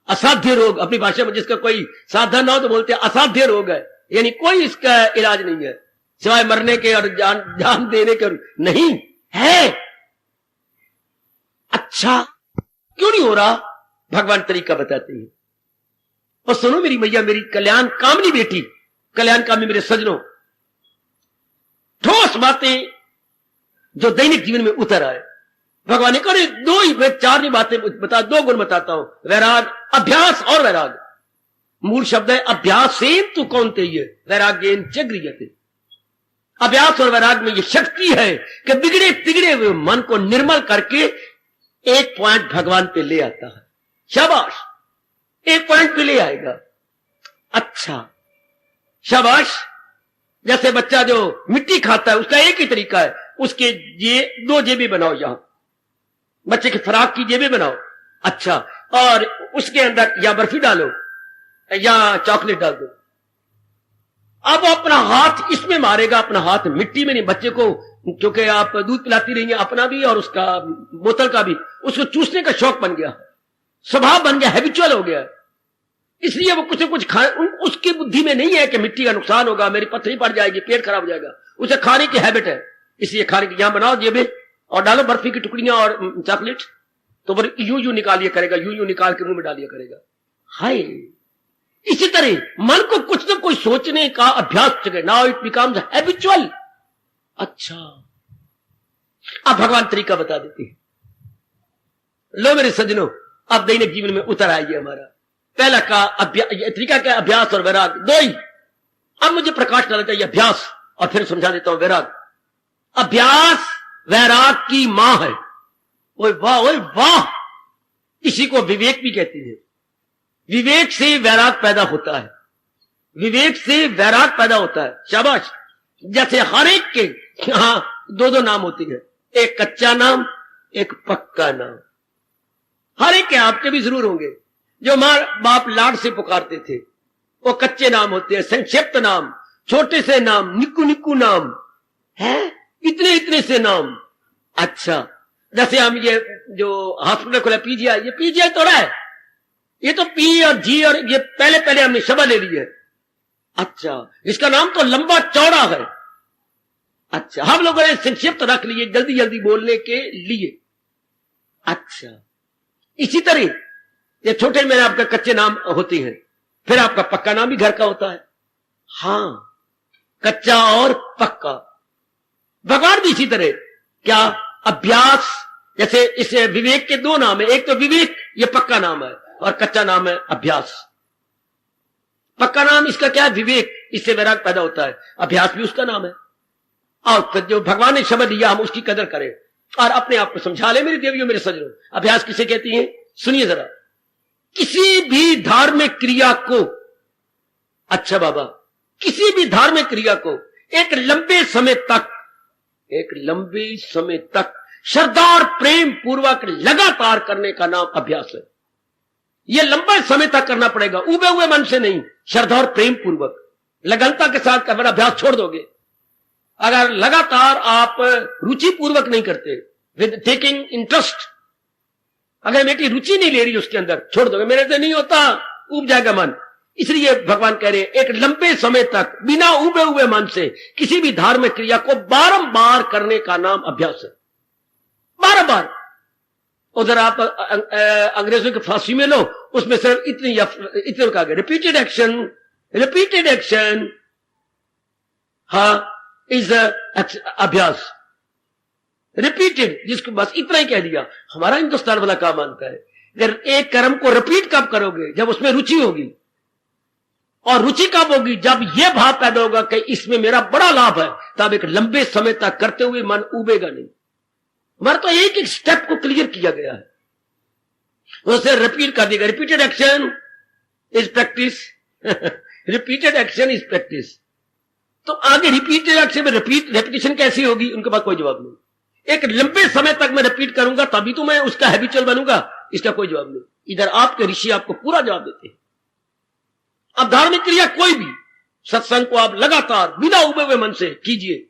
असाध्य रोग, अपनी भाषा में जिसका कोई साधन ना हो तो बोलते हैं असाध्य रोग है, यानी कोई इसका इलाज नहीं है सिवाय मरने के और जान देने के नहीं है। अच्छा, क्यों नहीं हो रहा? भगवान तरीका बताते हैं। और सुनो मेरी मैया, मेरी कल्याण कामनी बेटी, कल्याण कामी मेरे सजनों, ठोस बातें जो दैनिक जीवन में उतर आए। भगवान ने करे दो ही, मैं चार नहीं बातें बता, दो गुण बताता हूं, वैराग, अभ्यास और वैराग। मूल शब्द है अभ्यास से तू कौन ते, ये वैराग्येन च गृह्यते। अभ्यास और वैराग में ये शक्ति है कि बिगड़े तिगड़े हुए मन को निर्मल करके एक पॉइंट भगवान पे ले आता है। शाबाश, एक पॉइंट पे ले आएगा। अच्छा शाबाश, जैसे बच्चा जो मिट्टी खाता है उसका एक ही तरीका है, उसके ये दो जेबें बनाओ, यहां बच्चे के फराक की जेबें बनाओ। अच्छा, और उसके अंदर या बर्फी डालो या चॉकलेट डाल दो। अब अपना हाथ इसमें मारेगा, अपना हाथ मिट्टी में नहीं। बच्चे को क्योंकि आप दूध पिलाती रही हैं, अपना भी और उसका बोतल का भी, उसको चूसने का शौक बन गया, स्वभाव बन गया, हैबिचुअल हो गया, इसलिए वो कुछ न कुछ खाए। उसकी बुद्धि में नहीं है कि मिट्टी का नुकसान होगा, मेरी पथरी पड़ जाएगी, पेट खराब हो जाएगा, उसे खाने की हैबिट है। इसलिए खाने की यहां बनाओ जेबें और डालो बर्फी की टुकड़ियां और चॉकलेट, तो वो यूं यूं निकालिए करेगा, यूं यूं निकाल के मुंह में डालिए करेगा। हाय, इसी तरह मन को कुछ न कुछ सोचने का अभ्यास चले, नाउ इट बिकम्स हैबिचुअल। अच्छा, अब भगवान तरीका बता देते हैं। लो मेरे सज्जनों, अब दैनिक जीवन में उतर आइए हमारा पहला का तरीका क्या, अभ्यास और वैराग, दो ही। अब मुझे प्रकाश डालना चाहिए अभ्यास, और फिर समझा देता हूं वैराग। अभ्यास वैराग की मां है। ओए वाह, ओए वाह, इसी को विवेक भी कहते हैं। विवेक से वैराग पैदा होता है, विवेक से वैराग पैदा होता है। शाबाश, जैसे हर एक के यहां दो दो नाम होते हैं, एक कच्चा नाम, एक पक्का नाम। हर एक के आपके भी जरूर होंगे। जो मां बाप लाड से पुकारते थे वो कच्चे नाम होते हैं, संक्षिप्त नाम, छोटे से नाम, निक्कू निक्कू नाम है, इतने इतने से नाम। अच्छा, जैसे हम ये जो हॉस्पिटल खोला पीजीआई, ये पीजीआई थोड़ा है, ये तो पी और जी और ये पहले पहले हमने शब्द ले ली है। अच्छा, इसका नाम तो लंबा चौड़ा है। अच्छा, हम लोगों ने संक्षिप्त रख लिए जल्दी जल्दी बोलने के लिए। अच्छा, इसी तरह ये छोटे में आपका कच्चे नाम होते हैं, फिर आपका पक्का नाम भी घर का होता है। हां, कच्चा और पक्का। भगवान भी इसी तरह, क्या अभ्यास, जैसे इस विवेक के दो नाम है, एक तो विवेक ये पक्का नाम है और कच्चा नाम है अभ्यास। पक्का नाम इसका क्या है? विवेक, इससे वैराग पैदा होता है। अभ्यास भी उसका नाम है। और फिर जो भगवान ने शब्द दिया हम उसकी कदर करें और अपने आप को समझा ले। मेरे देवियों, मेरे सज्जनों, अभ्यास किसे कहती है? सुनिए जरा। किसी भी धार्मिक क्रिया को, अच्छा बाबा, किसी भी धार्मिक क्रिया को एक लंबे समय तक श्रद्धा और प्रेम पूर्वक लगातार करने का नाम अभ्यास है। यह लंबे समय तक करना पड़ेगा, उबे हुए मन से नहीं, श्रद्धा और प्रेम पूर्वक लगनता के साथ अगर अभ्यास छोड़ दोगे, अगर लगातार आप रुचि पूर्वक नहीं करते, विद टेकिंग इंटरेस्ट, अगर मेरी रुचि नहीं ले रही उसके अंदर, छोड़ दोगे, मेरे से नहीं होता, उब जाएगा मन। इसलिए भगवान कह रहे हैं एक लंबे समय तक बिना उबे हुए मन से किसी भी धार्मिक क्रिया को बारंबार करने का नाम अभ्यास है। बारंबार। उधर आप अंग्रेजों की फांसी में लो, उसमें सिर्फ इतने कहा गया, रिपीटेड एक्शन इज अभ्यास। रिपीटेड, जिसको बस इतना ही कह दिया। हमारा हिंदुस्तान वाला क्या मानता है, अगर एक कर्म को रिपीट कब करोगे? जब उसमें रुचि होगी। और रुचि कब होगी? जब यह भाव पैदा होगा कि इसमें मेरा बड़ा लाभ है, तब एक लंबे समय तक करते हुए मन उबेगा नहीं। हमारा तो एक एक स्टेप को क्लियर किया गया है, उसे रिपीट कर देगा। Repeated action is practice. Repeated action is practice. तो आगे रिपीटेड एक्शन में रेपिटेशन कैसी होगी? उनके पास कोई जवाब नहीं। एक लंबे समय तक मैं रिपीट करूंगा तभी तो मैं उसका हैबिचुअल बनूंगा, इसका कोई जवाब नहीं। इधर आपके ऋषि आपको पूरा जवाब देते हैं। अब धार्मिक क्रिया कोई भी, सत्संग को आप लगातार बिना उबे हुए मन से कीजिए,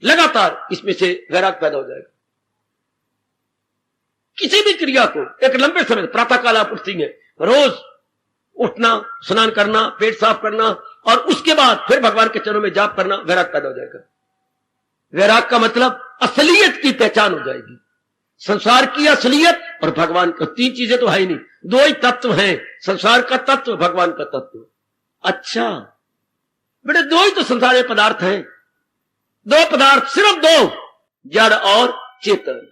लगातार इसमें से वैराग पैदा हो जाएगा। किसी भी क्रिया को एक लंबे समय, प्रातःकाल आप उठती हैं, रोज उठना, स्नान करना, पेट साफ करना और उसके बाद फिर भगवान के चरणों में जाप करना, वैराग पैदा हो जाएगा। वैराग का मतलब असलियत की पहचान हो जाएगी। संसार की असलियत और भगवान का, तीन चीजें तो है ही नहीं, दो ही तत्व हैं, संसार का तत्व, भगवान का तत्व। अच्छा बेटे, दो ही तो संसार में पदार्थ हैं, दो पदार्थ, सिर्फ दो, जड़ और चेतन।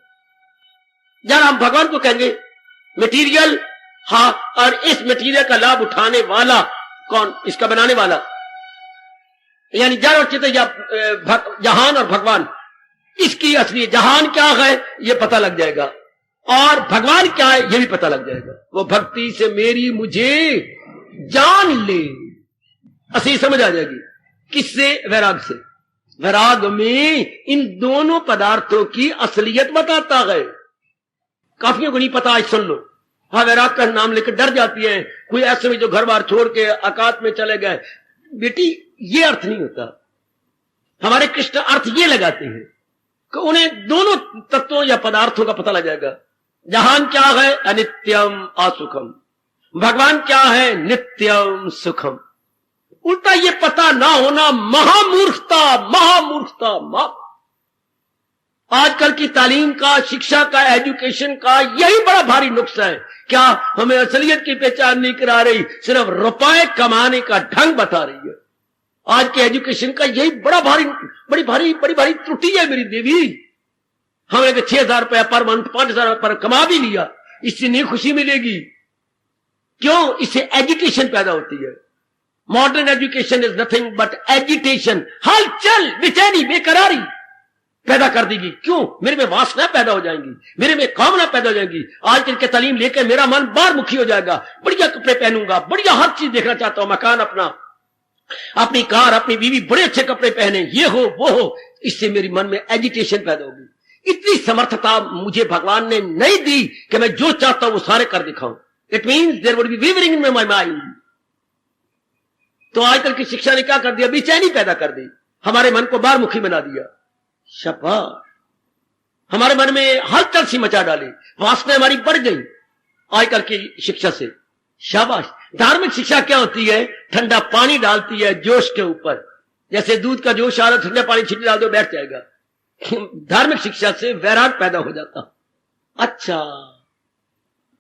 जड़ हम भगवान को कहेंगे, मटेरियल, हाँ, और इस मटेरियल का लाभ उठाने वाला कौन? इसका बनाने वाला, यानी जड़ और चेतन, या जहान और भगवान। इसकी असली जहान क्या है ये पता लग जाएगा और भगवान क्या है ये भी पता लग जाएगा। वो भक्ति से मेरी मुझे जान ले, असली समझ आ जाएगी। किससे? वैराग से। वैराग में इन दोनों पदार्थों की असलियत बताता है। काफियों को नहीं पता, आज सुन लो। हाँ, वैराग का नाम लेकर डर जाती है, कोई ऐसे में जो घर बार छोड़ के अकात में चले गए। बेटी, ये अर्थ नहीं होता। हमारे कृष्ण अर्थ ये लगाते हैं कि उन्हें दोनों तत्वों या पदार्थों का पता लग जाएगा। जहान क्या है? अनित्यम असुखम। भगवान क्या है? नित्यम सुखम। उल्टा ये पता ना होना महामूर्खता, महामूर्खता। आजकल की तालीम का, शिक्षा का, एजुकेशन का यही बड़ा भारी नुक्स है। क्या हमें असलियत की पहचान नहीं करा रही, सिर्फ रुपए कमाने का ढंग बता रही है। आज के एजुकेशन का यही बड़ी भारी त्रुटि है मेरी देवी। हमने 6,000 रुपया पर मंथ, 5,000 पर कमा भी लिया, इससे नहीं खुशी मिलेगी। क्यों? इससे एजुटेशन पैदा होती है। Modern education is nothing but agitation. हलचल, बेचैनी, बेकरारी पैदा कर देगी। क्यों? मेरे में वासना पैदा हो जाएंगी, मेरे में कामना पैदा हो जाएगी। आजकल के तालीम लेकर मेरा मन बाहरमुखी हो जाएगा। बढ़िया कपड़े पहनूंगा, बढ़िया हर चीज देखना चाहता हूं, मकान अपना, अपनी कार, अपनी बीवी, बड़े अच्छे कपड़े पहने, ये हो वो हो। इससे मेरे मन में एजिटेशन पैदा होगी। इतनी समर्थता मुझे भगवान ने नहीं दी कि मैं जो चाहता हूं वो सारे कर दिखाऊं। It means there would be wavering in my mind. तो आजकल की शिक्षा ने क्या कर दिया? बेचैनी पैदा कर दी, हमारे मन को बाहरमुखी बना दिया। शाबाश, हमारे मन में हलचल सी मचा डाली, वासना हमारी बढ़ गई आजकल की शिक्षा से। शाबाश। धार्मिक शिक्षा क्या होती है? ठंडा पानी डालती है जोश के ऊपर, जैसे दूध का जोश आ रहा, ठंडा पानी छिड़क डाल दो, बैठ जाएगा। धार्मिक शिक्षा से वैराग पैदा हो जाता। अच्छा,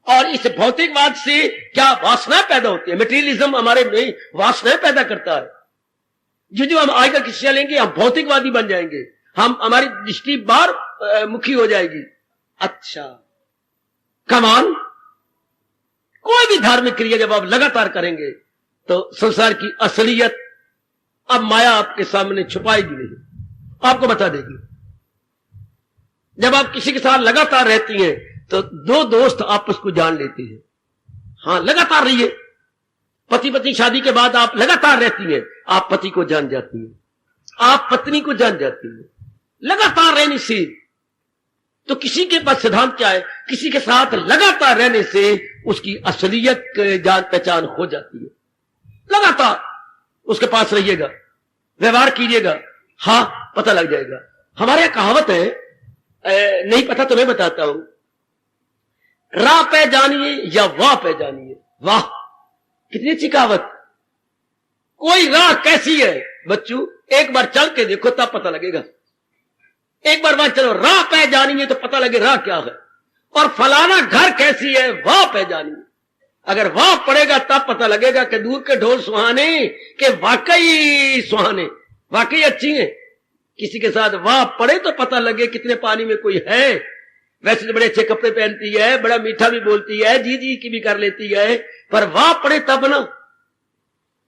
और इस भौतिकवाद से क्या वासना पैदा होती है? मटेरियलिज्म हमारे में वासनाएं पैदा करता है। जो हम आगे की शिक्षा लेंगे हम भौतिकवादी बन जाएंगे, हम हमारी दृष्टि बाहर मुखी हो जाएगी। अच्छा, कमान कोई भी धार्मिक क्रिया जब आप लगातार करेंगे तो संसार की असलियत अब माया आपके सामने छुपाएगी नहीं, आपको बता देगी। जब आप किसी के साथ लगातार रहती हैं तो दो दोस्त आपस को जान लेते हैं। हाँ, लगातार रहिए। पति पत्नी शादी के बाद आप लगातार रहती हैं, आप पति को जान जाती हैं, आप पत्नी को जान जाती हैं। लगातार रहने से तो किसी के पास सिद्धांत क्या है? किसी के साथ लगातार रहने से उसकी असलियत जान पहचान हो जाती है। लगातार उसके पास रहिएगा, व्यवहार कीजिएगा, हाँ पता लग जाएगा। हमारे यहां कहावत है, नहीं पता तो मैं बताता हूं, राह पे जानिए या वाह पे जानिए। वाह, कितनी अच्छी कहावत। कोई राह कैसी है बच्चों, एक बार चल के देखो तब पता लगेगा। एक बार वहां चलो, राह पे जानिए तो पता लगे राह क्या है। और फलाना घर कैसी है, वाह पे जानिए। अगर वाह पड़ेगा तब पता लगेगा कि दूर के ढोल सुहाने के वाकई सुहाने, वाकई अच्छी है। किसी के साथ वाह पड़े तो पता लगे कितने पानी में कोई है। वैसे तो बड़े अच्छे कपड़े पहनती है, बड़ा मीठा भी बोलती है, जी जी की भी कर लेती है, पर वाह पड़े तब ना।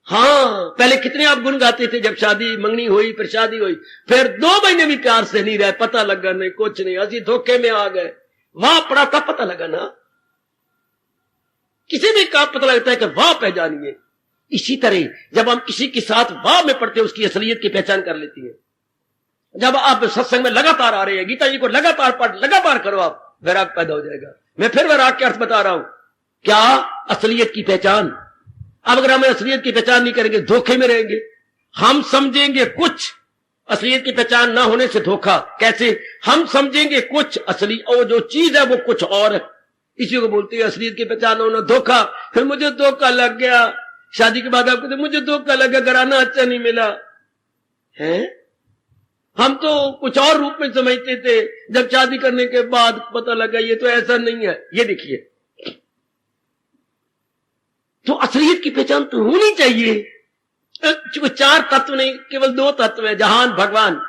हाँ, पहले कितने आप गुण गाते थे, जब शादी मंगनी हुई फिर शादी हुई, फिर 2 महीने भी प्यार से नहीं रहे, पता लगा नहीं, कुछ नहीं, असी धोखे में आ गए। वाह पड़ा तब पता लगा ना। किसी भी का पता लगता है कि वाह पहचानिए। इसी तरह जब हम किसी के साथ वाह में पढ़ते हैं उसकी असलियत की पहचान कर लेती है। जब आप सत्संग में लगातार आ रहे हैं, गीता जी को लगातार पढ़, लगातार करो, आप वैराग पैदा हो जाएगा। मैं फिर वैराग के अर्थ बता रहा हूं, क्या? असलियत की पहचान। अब अगर हम असलियत की पहचान नहीं करेंगे धोखे में रहेंगे। हम समझेंगे कुछ, असलियत की पहचान ना होने से धोखा। कैसे? हम समझेंगे कुछ, असली और जो चीज है वो कुछ और है। इसी को बोलते हैं असलियत की पहचान होना धोखा। फिर मुझे धोखा लग गया, शादी के बाद आपको मुझे धोखा लग गया, घराना अच्छा नहीं मिला है। हम तो कुछ और रूप में समझते थे, जब शादी करने के बाद पता लगा ये तो ऐसा नहीं है। ये देखिए, तो असलियत की पहचान तो होनी चाहिए। 4 तत्व नहीं, केवल 2 तत्व है, जहान भगवान।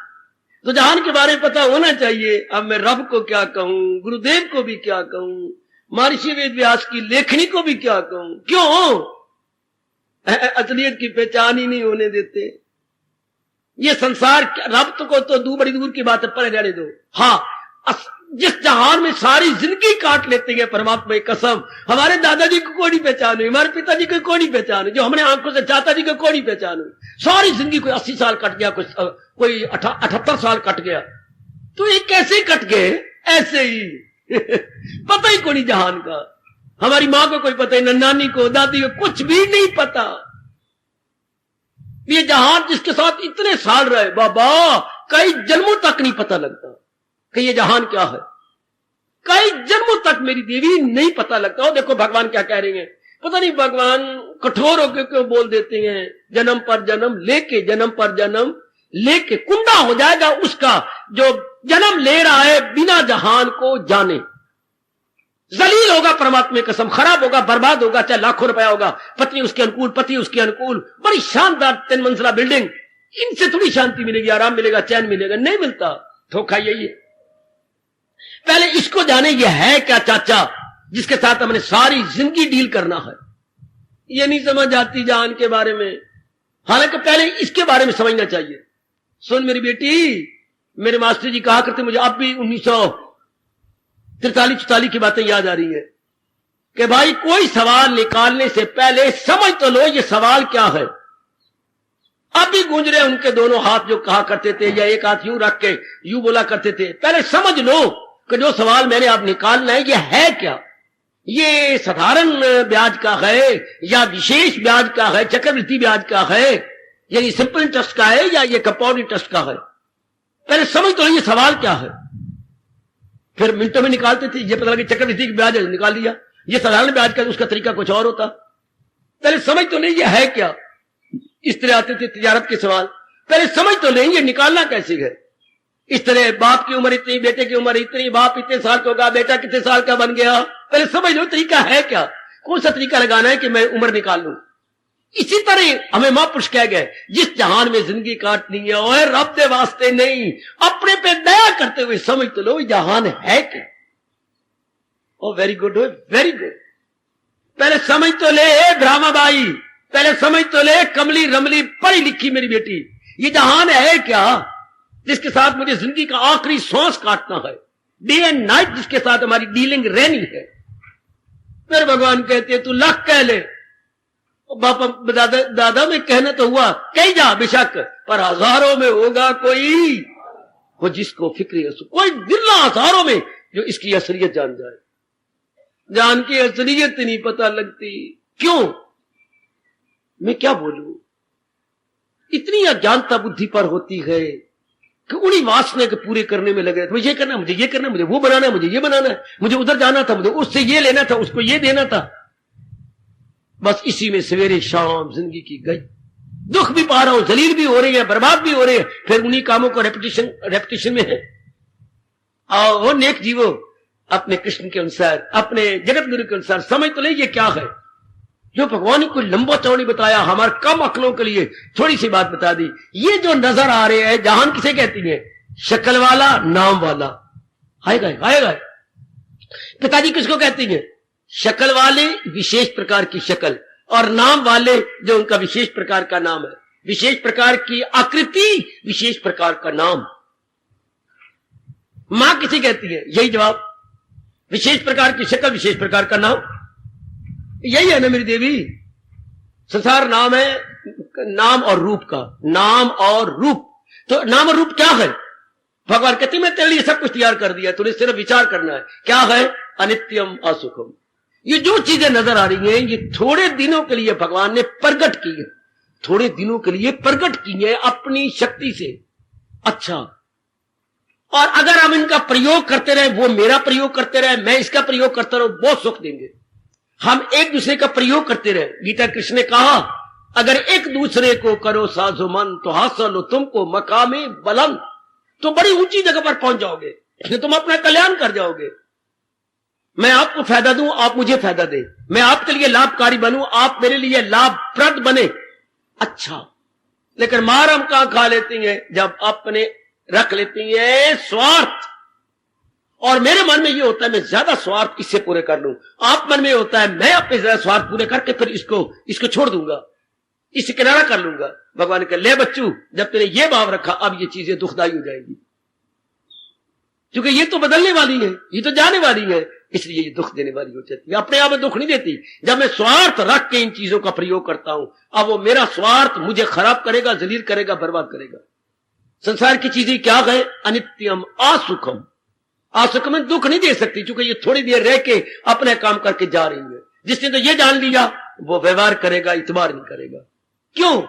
तो जहान के बारे में पता होना चाहिए। अब मैं रब को क्या कहूं, गुरुदेव को भी क्या कहूं, महर्षि वेद व्यास की लेखनी को भी क्या कहूं। क्यों? असलियत की पहचान ही नहीं होने देते। ये संसार, रब को तो बड़ी दूर की बात है, पर रहने दो। हाँ, जिस जहान में सारी जिंदगी काट लेते हैं परमात्मा की कसम, हमारे दादाजी को कोई नहीं पहचान हुई, हमारे पिताजी को कोई नहीं पहचान हुई, जो हमने आंखों से चाचा जी को कोई नहीं पहचान हुई। सारी जिंदगी कोई 80 साल कट गया, कोई 78 साल कट गया। तो ये कैसे कट गए? ऐसे ही पता ही कोई नहीं जहान का। हमारी मां को कोई पता ही नहीं, नानी को, दादी को कुछ भी नहीं पता। ये जहान जिसके साथ इतने साल रहे बाबा, कई जन्मों तक नहीं पता लगता कि ये जहान क्या है। कई जन्मों तक मेरी देवी नहीं पता लगता। और देखो भगवान क्या कह रही हैं, पता नहीं भगवान कठोर होकर क्यों बोल देते हैं, जन्म पर जन्म लेके, जन्म पर जन्म लेके कुंडा हो जाएगा उसका जो जन्म ले रहा है बिना जहान को जाने। जलील होगा परमात्मा की कसम, खराब होगा, बर्बाद होगा, चाहे लाखों रुपया होगा, पत्नी उसके अनुकूल, पति उसके अनुकूल, बड़ी शानदार 3 मंजिला बिल्डिंग, इनसे थोड़ी शांति मिलेगी, आराम मिलेगा, चैन मिलेगा, नहीं मिलता। धोखा यही है। पहले इसको जाने, ये है क्या चाचा जिसके साथ हमने सारी जिंदगी डील करना है। ये नहीं समझ आती जान के बारे में, हालांकि पहले इसके बारे में समझना चाहिए। सुन मेरी बेटी, मेरे मास्टर जी कहा करते, मुझे अब भी 1943-44 की बातें याद आ रही है कि भाई कोई सवाल निकालने से पहले समझ तो लो ये सवाल क्या है। अब भी गूंज रहे उनके दोनों हाथ जो कहा करते थे, या एक हाथ यूं रख के यूं बोला करते थे, पहले समझ लो कि जो सवाल मैंने आप निकालना है ये है क्या। ये साधारण ब्याज का है या विशेष ब्याज का है, चक्रवृद्धि ब्याज का है, यानी सिंपल इंटरेस्ट का है, या ये कंपाउंड इंटरेस्ट का है। पहले समझ तो ये सवाल क्या है। फिर मिनटों में निकालते थे, ये पता लगा चक्रवृद्धि ब्याज निकाल लिया, ये साधारण ब्याज का उसका तरीका कुछ और होता। पहले समझ तो नहीं ये है क्या। इस तरह आते थे तिजारत के सवाल, पहले समझ तो नहीं ये निकालना कैसे है। इस तरह बाप की उम्र इतनी, बेटे की उम्र इतनी, बाप इतने साल का होगा, बेटा कितने साल का बन गया, पहले समझ लो तरीका है क्या, कौन सा तरीका लगाना है कि मैं उम्र निकाल लूं। इसी तरह हमें महापुरुष कह गए, जिस जहान में जिंदगी काटनी है और रब के वास्ते नहीं, अपने पे दया करते हुए समझ तो लो जहान है क्या। ओ वेरी गुड, वेरी गुड। पहले समझ तो ले ब्राह्मा बाई, पहले समझ तो ले कमली रमली पढ़ी लिखी मेरी बेटी, ये जहान है क्या जिसके साथ मुझे जिंदगी का आखिरी सांस काटना है, डे एंड नाइट जिसके साथ हमारी डीलिंग रहनी है। फिर भगवान कहते हैं तू लाख कह ले, बापा दादा में कहना तो हुआ कहीं जा बेशक, पर हजारों में होगा कोई वो जिसको फिक्री है, कोई दिल्ला हजारों में जो इसकी असलियत जान जाए। जान की असलियत नहीं पता लगती, क्यों, मैं क्या बोलूं, इतनी अज्ञानता बुद्धि पर होती है कि उन्हीं वासना के पूरे करने में लगे, मुझे ये करना, मुझे ये करना, मुझे वो बनाना है, मुझे ये बनाना है, मुझे उधर जाना था, मुझे उससे ये लेना था, उसको ये देना था। बस इसी में सवेरे शाम जिंदगी की गई, दुख भी पा रहा हूं, जलील भी हो रही है, बर्बाद भी हो रही है, फिर उन्हीं कामों को रेपिटेशन में है। और वो नेक जीवो अपने कृष्ण के अनुसार, अपने जगत गुरु के अनुसार समझ तो नहीं ये क्या है जो भगवान ने कोई लंबा चौड़ी बताया, हमारे कम अकलों के लिए थोड़ी सी बात बता दी। ये जो नजर आ रहे हैं जहान किसे कहती है, शक्ल वाला नाम वाला, आएगा। पिताजी किसको कहती है, शक्ल वाले विशेष प्रकार की शक्ल, और नाम वाले जो उनका विशेष प्रकार का नाम है, विशेष प्रकार की आकृति, विशेष प्रकार का नाम। मां किसे कहती है, यही जवाब, विशेष प्रकार की शक्ल, विशेष प्रकार का नाम, यही है ना मेरी देवी। संसार नाम है, नाम और रूप का, नाम और रूप। तो नाम और रूप क्या है, भगवान कहते मैं तेरे लिए सब कुछ तैयार कर दिया, तुझे सिर्फ विचार करना है। क्या है, अनित्यम असुखम। ये जो चीजें नजर आ रही हैं ये थोड़े दिनों के लिए भगवान ने प्रकट की है, थोड़े दिनों के लिए प्रकट की है अपनी शक्ति से। अच्छा, और अगर हम इनका प्रयोग करते रहे, वो मेरा प्रयोग करते रहे, मैं इसका प्रयोग करता रहूं, बहुत सुख देंगे। हम एक दूसरे का प्रयोग करते रहे। गीता कृष्ण ने कहा अगर एक दूसरे को करो साजो मन तो हासिल तुमको मकामे बुलंद, तो बड़ी ऊंची जगह पर पहुंच जाओगे, तुम अपना कल्याण कर जाओगे। मैं आपको फायदा दूं, आप मुझे फायदा दें, मैं आपके लिए लाभकारी बनूं, आप मेरे लिए लाभप्रद बने। अच्छा, लेकिन मार हम कहां खा लेती हैं, जब अपने रख लेती हैं स्वार्थ, और मेरे मन में ये होता है मैं ज्यादा स्वार्थ इससे पूरे कर लूं, आप मन में होता है मैं अपने ज्यादा स्वार्थ पूरे करके फिर इसको छोड़ दूंगा, इससे किनारा कर लूंगा। भगवान कह ले बच्चू, जब तेरे ये भाव रखा अब ये चीजें दुखदाई हो जाएंगी, क्योंकि ये तो बदलने वाली है, ये तो जाने वाली है, इसलिए ये दुख देने वाली हो जाती है। अपने आप में दुख नहीं देती। जब मैं स्वार्थ रख के इन चीजों का प्रयोग करता हूं, अब वो मेरा स्वार्थ मुझे खराब करेगा, जलील करेगा, बर्बाद करेगा। संसार की चीजें क्या है, अनित्यम असुखम। असुख में दुख नहीं दे सकती, क्योंकि ये थोड़ी देर रह के अपने काम करके जा रही है। जिसने तो ये जान लिया वो व्यवहार करेगा, इतबार नहीं करेगा। क्यों,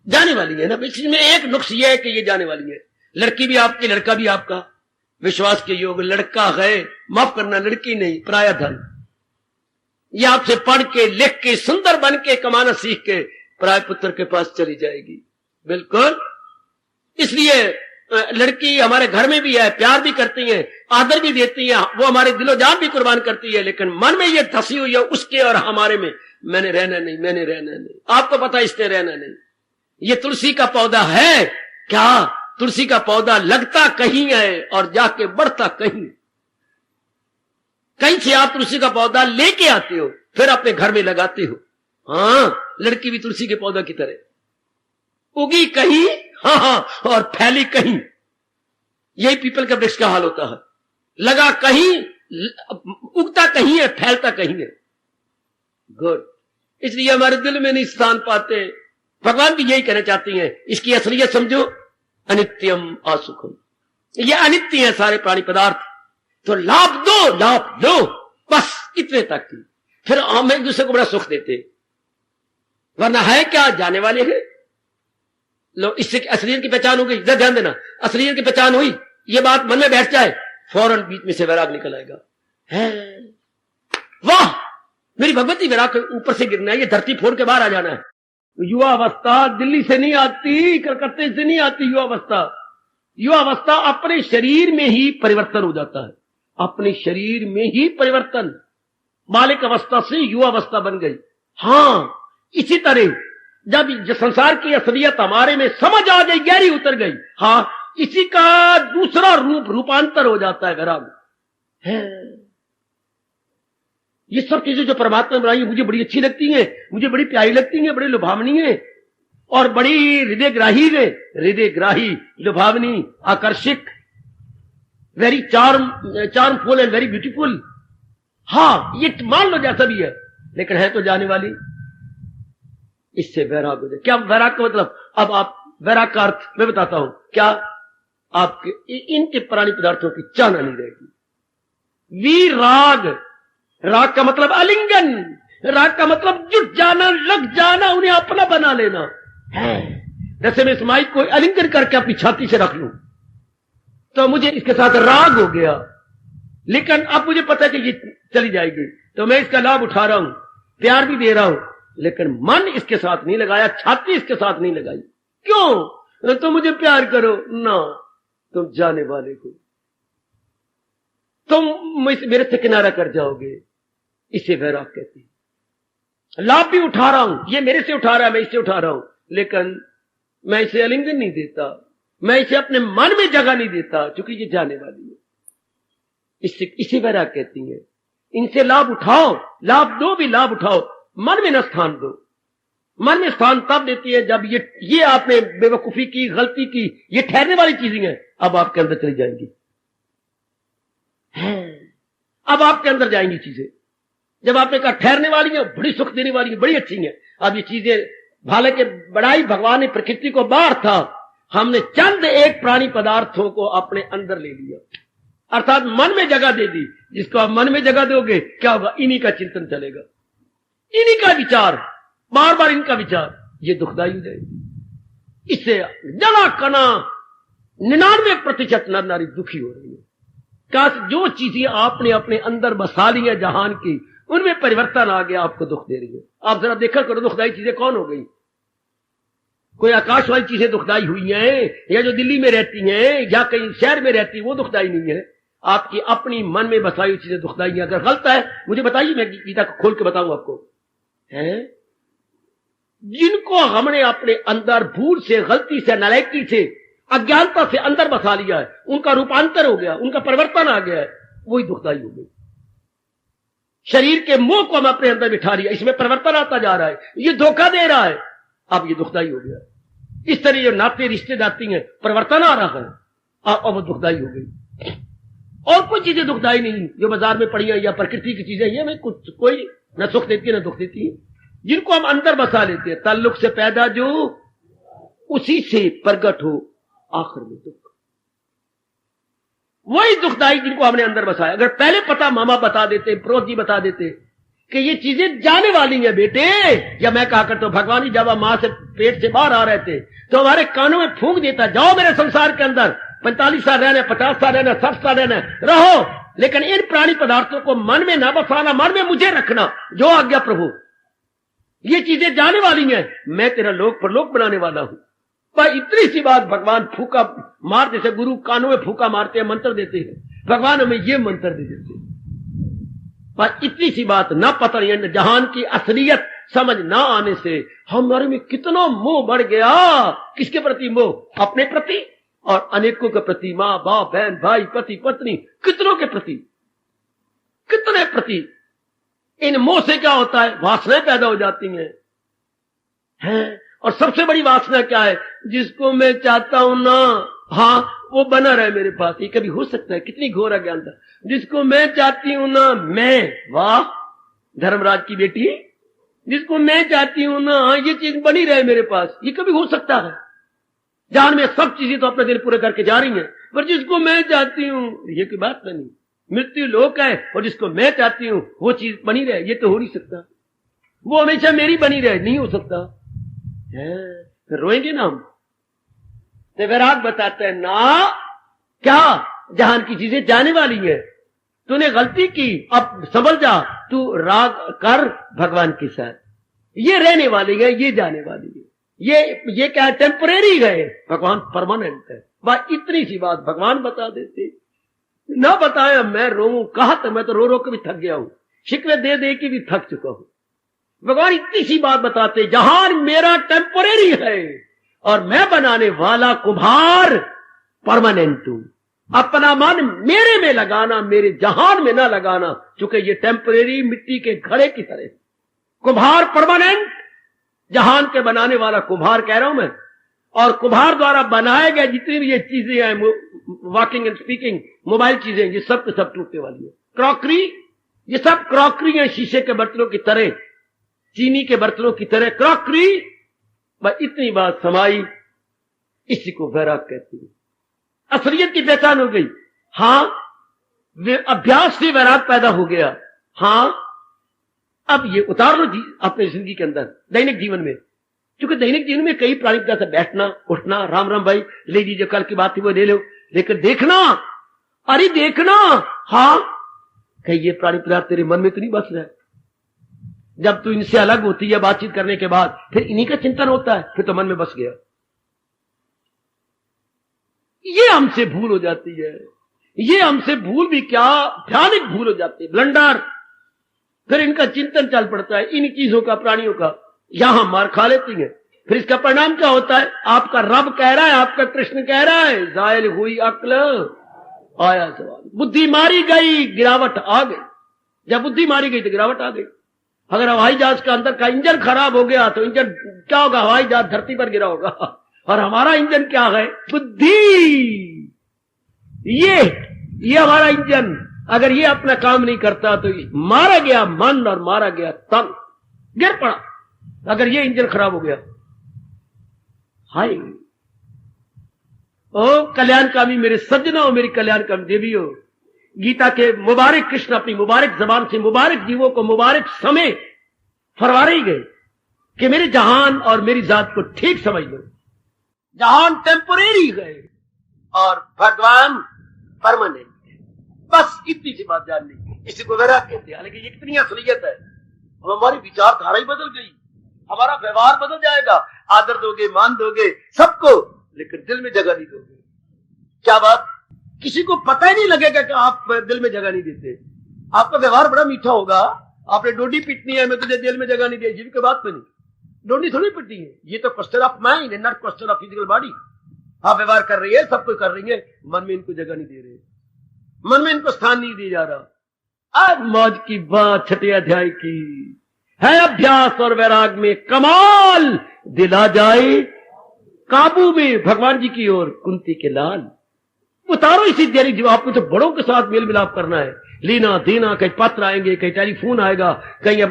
जाने वाली है ना। इसमें एक नुक्स ये है कि ये जाने वाली है। लड़की भी आपकी, लड़का भी आपका, विश्वास के योग। लड़का है, माफ करना, लड़की नहीं, पराया धन। ये आपसे पढ़ के लिख के सुंदर बन के कमाना सीख के पराय पुत्र के पास चली जाएगी। बिल्कुल, इसलिए लड़की हमारे घर में भी है, प्यार भी करती है, आदर भी देती है, वो हमारे दिलो जान भी कुर्बान करती है, लेकिन मन में ये धसी हुई है उसके और हमारे में, मैंने रहना नहीं, मैंने रहना नहीं। आपको पता इसने रहना नहीं। ये तुलसी का पौधा है क्या, तुलसी का पौधा लगता कहीं है और जाके बढ़ता कहीं। कहीं से आप तुलसी का पौधा लेके आते हो, फिर अपने घर में लगाते हो। हाँ, लड़की भी तुलसी के पौधा की तरह उगी कहीं, हाँ, और फैली कहीं। यही पीपल का वृक्ष का हाल होता है, लगा कहीं, उगता कहीं है, फैलता कहीं है। गुड, इसलिए हमारे दिल में नहीं स्थान पाते। भगवान भी यही कहना चाहती हैं, इसकी असलियत समझो, अनित्यम असुखम। ये अनित्य है सारे प्राणी पदार्थ, तो लाभ दो, लाभ दो, बस इतने तक ही। फिर हम एक दूसरे को बड़ा सुख देते, वरना है क्या, जाने वाले हैं। लो, इससे असलियत की पहचान हो गई, इधर ध्यान देना, असलियत की पहचान हुई, ये बात मन में बैठ जाए, फौरन बीच में से वैराग निकल आएगा। है वाह, मेरी भगवती विराग ऊपर से गिरना है, ये धरती फोड़ के बाहर आ जाना है। युवावस्था दिल्ली से नहीं आती, कलकत्ते से नहीं आती। युवावस्था अपने शरीर में ही परिवर्तन हो जाता है, अपने शरीर में ही परिवर्तन। बालिक अवस्था से युवावस्था बन गई। हाँ, इसी तरह जब संसार की असलियत हमारे में समझ आ गई, गहरी उतर गई, हाँ, इसी का दूसरा रूपांतर हो जाता है वैराग है। ये सब चीजें जो परमात्मा ने बनाई मुझे बड़ी अच्छी लगती हैं, मुझे बड़ी प्यारी लगती हैं, बड़ी लुभावनी है और बड़ी हृदयग्राही है। हृदयग्राही, लुभावनी, आकर्षक, वेरी चार्मफुल एंड वेरी ब्यूटीफुल। हाँ, ये मान लो जैसा भी है, लेकिन है तो जाने वाली। इससे वैराग हो जाए। क्या वैराग का मतलब? अब आप वैराग का अर्थ मैं बताता हूं। क्या आपके इनके प्राणी पदार्थों की चाहना नहीं रहेगी। वीराग, राग का मतलब आलिंगन, राग का मतलब जुट जाना, लग जाना, उन्हें अपना बना लेना है। जैसे मैं इस माइक को आलिंगन करके अपनी छाती से रख लूं तो मुझे इसके साथ राग हो गया, लेकिन अब मुझे पता है कि ये चली जाएगी, तो मैं इसका लाभ उठा रहा हूं, प्यार भी दे रहा हूं, लेकिन मन इसके साथ नहीं लगाया, छाती इसके साथ नहीं लगाई। क्यों? तो मुझे प्यार करो ना, तुम जाने वाले को, तुम मेरे से किनारा कर जाओगे। इसे वैराग कहती है। लाभ भी उठा रहा हूं, ये मेरे से उठा रहा है, मैं इससे उठा रहा हूं, लेकिन मैं इसे आलिंगन नहीं देता, मैं इसे अपने मन में जगह नहीं देता, क्योंकि ये जाने वाली है। इसे वैराग कहती है। इनसे लाभ उठाओ, लाभ दो भी, लाभ उठाओ, मन में न स्थान दो। मन में स्थान तब देती है जब ये आपने बेवकूफी की, गलती की, ये ठहरने वाली चीजें हैं, अब आपके अंदर चली जाएंगी, अब आपके अंदर जाएंगी चीजें। जब आपने कहा ठहरने वाली है, बड़ी सुख देने वाली है, बड़ी अच्छी है, अब ये चीजें, हालांकि बड़ाई भगवान ने प्रकृति को बाहर था, हमने चंद एक प्राणी पदार्थों को अपने अंदर ले लिया, अर्थात मन में जगह दे दी। जिसको आप मन में जगह दोगे, क्या होगा? इन्हीं का चिंतन चलेगा, इन्हीं का विचार, बार बार इनका विचार, ये दुखदाई हो जाएगी। इससे जना कना 99% नर नारी दुखी हो रही है। काश जो चीजें आपने अपने अंदर बसा ली है जहान की, उनमें परिवर्तन आ गया, आपको दुख दे रही है। आप जरा देखा करो दुखदाई चीजें कौन हो गई। कोई आकाश वाली चीजें दुखदाई हुई हैं, या जो दिल्ली में रहती हैं या कहीं शहर में रहती है, वो दुखदाई नहीं है। आपकी अपनी मन में बसाई हुई चीजें दुखदाई है। अगर गलत है मुझे बताइए, मैं गीता को खोल के बताऊं आपको। है जिनको हमने अपने अंदर भूल से, गलती से, नालायकी से, अज्ञानता से अंदर बसा लिया है, उनका रूपांतर हो गया, उनका परिवर्तन आ गया है, वही दुखदाई हो गई। शरीर के मोह को हम अपने अंदर बिठा लिया, इसमें परिवर्तन आता जा रहा है, ये धोखा दे रहा है, अब ये दुखदाई हो गया। इस तरह जो नाते रिश्ते जाती हैं, परिवर्तन आ रहा है, अब वो दुखदाई हो गई। और कोई चीजें दुखदाई नहीं जो बाजार में पड़ी है या प्रकृति की चीजें, ये हमें कुछ कोई न सुख देती है न दुख देती है। जिनको हम अंदर बसा लेते हैं, ताल्लुक से पैदा जो उसी से प्रगट हो आखिर में दुख, वही दुखदाई जिनको हमने अंदर बसाया। अगर पहले पता मामा बता देते, प्रोत जी बता देते कि ये चीजें जाने वाली हैं बेटे, या मैं कहा करता हूं भगवान जी जब हम मां से पेट से बाहर आ रहे थे तो हमारे कानों में फूंक देता, जाओ मेरे संसार के अंदर, 45 साल रहना, 50 साल रहना, 60 साल रहना, रहो, लेकिन इन प्राणी पदार्थों को मन में ना बसाना, मन में मुझे रखना, जो आज्ञा प्रभु। ये चीजें जाने वाली हैं, मैं तेरा लोक परलोक बनाने वाला हूं। पर इतनी सी बात भगवान फूका मार, जैसे गुरु कानों में फूका मारते हैं, मंत्र देते हैं, भगवान हमें ये मंत्र दे देते हैं। पर इतनी सी बात ना पता नहीं, जहान की असलियत समझ ना आने से हमारे में कितना मोह बढ़ गया। किसके प्रति मोह? अपने प्रति और अनेकों के प्रति, मां बाप, बहन भाई, पति पत्नी, कितनों के प्रति, कितने प्रति। इन मोह से क्या होता है? वासनाएं पैदा हो जाती हैं। और सबसे बड़ी वासना क्या है? जिसको मैं चाहता हूं ना, हाँ, वो बना रहे मेरे पास। ये कभी हो सकता है? कितनी घोर अज्ञानता। जिसको मैं चाहती हूं ना, मैं, वाह धर्मराज की बेटी, जिसको मैं चाहती हूं ना, हाँ, ये चीज बनी रहे मेरे पास। ये कभी हो सकता है? जान में सब चीजें तो अपने दिल पूरे करके जा रही हैं, पर जिसको मैं चाहती हूं, ये कोई बात नहीं। मृत्यु लोक है और जिसको मैं चाहती हूं वो चीज बनी रहे, ये तो हो नहीं सकता। वो हमेशा मेरी बनी रहे, नहीं हो सकता है। फिर रोएंगे ना हम। तो वैराग बताते हैं ना, क्या जहान की चीजें जाने वाली है, तूने गलती की, अब समझ जा, तू राग कर भगवान के साथ। ये रहने वाली है, ये जाने वाली है, ये क्या है, टेम्परेरी है, भगवान परमानेंट है। बस इतनी सी बात भगवान बता देते, ना बताया मैं रोऊं कहा, तो मैं तो रो रो के भी थक गया हूं, शिकवे दे दे के भी थक चुका हूं। भगवान इतनी सी बात बताते, जहान मेरा टेम्परेरी है और मैं बनाने वाला कुम्हार परमानेंट हूं। अपना मन मेरे में लगाना, मेरे जहान में ना लगाना, चूंकि ये टेम्परेरी मिट्टी के घड़े की तरह। कुम्हार परमानेंट, जहान के बनाने वाला कुम्हार कह रहा हूं मैं। और कुम्हार द्वारा बनाए गए जितनी भी ये चीजें हैं, वॉकिंग एंड स्पीकिंग, मोबाइल चीजें, ये सब के सब टूटने वाली है। क्रॉकरी, ये सब क्रॉकरी है, शीशे के बर्तनों की तरह, चीनी के बर्तनों की तरह क्रॉकरी। बस इतनी बात समाई, इसी को वैराग कहती है। असलियत की पहचान हो गई। हां, अभ्यास से वैराग पैदा हो गया। हां, अब ये उतार लो अपनी जिंदगी के अंदर, दैनिक जीवन में। क्योंकि दैनिक जीवन में कई प्राणी से बैठना उठना, राम राम भाई ले लीजिए, कल की बात थी वो ले लो, लेकिन देखना, अरे देखना, हाँ कहीं ये प्राणी पदार्थ तेरे मन में तो नहीं बस रहा है। जब तू इनसे अलग होती है बातचीत करने के बाद, फिर इन्हीं का चिंतन होता है, फिर तो मन में बस गया। ये हमसे भूल हो जाती है, ये हमसे भूल भी क्या, भयानक भूल हो जाती है, ब्लंडर। फिर इनका चिंतन चल पड़ता है, इन चीजों का, प्राणियों का, यहां मार खा लेती है। फिर इसका परिणाम क्या होता है? आपका रब कह रहा है, आपका कृष्ण कह रहा है, जायल हुई अक्ल आया सवाल, बुद्धि मारी गई गिरावट आ गई। जब बुद्धि मारी गई तो गिरावट आ गई। अगर हवाई जहाज का अंदर का इंजन खराब हो गया तो इंजन क्या होगा? हवाई जहाज धरती पर गिरा होगा। और हमारा इंजन क्या है? बुद्धि। ये हमारा इंजन अगर ये अपना काम नहीं करता तो मारा गया मन और मारा गया तन, गिर पड़ा। अगर ये इंजन खराब हो गया, हाय ओ कल्याणकामी मेरे सज्जनों, मेरी कल्याणकामी देवियों, गीता के मुबारक कृष्ण अपनी मुबारक जबान से मुबारक जीवों को मुबारक समय फरवारे ही गए कि मेरे जहान और मेरी जात को ठीक समझ लो। जहान टेम्पोरेरी है और भगवान परमानेंट है। बस इतनी सी बात जाननी, इसी को वैराग कहते हैं। लेकिन ये कितनी असलियत है, अब हमारी विचारधारा ही बदल गई, हमारा व्यवहार बदल जाएगा। आदर दोगे, मान दोगे सबको, लेकिन दिल में जगह नहीं दोगे। क्या बात? किसी को पता ही नहीं लगेगा कि आप दिल में जगह नहीं देते। आपका व्यवहार बड़ा मीठा होगा, आपने डोडी पीटनी है, मैं तुझे दिल में जगह नहीं दी, जीव के बात में नहीं, डोडी थोड़ी पीटनी है। ये तो question of mind, not question of physical body. आप व्यवहार कर रही है, सब कुछ कर रही है, मन में इनको जगह नहीं दे रहे, मन में इनको स्थान नहीं दिया जा रहा। आज मौज की बात छठे अध्याय की है, अभ्यास और वैराग में कमाल दिला जाए काबू में भगवान जी की ओर कुंती के लाल। उतारो इसी देरी जीव, आपको तो बड़ों के साथ मेल मिलाप करना है, लेना देना, कहीं पत्र आएंगे, कहीं टेलीफोन आएगा, कहीं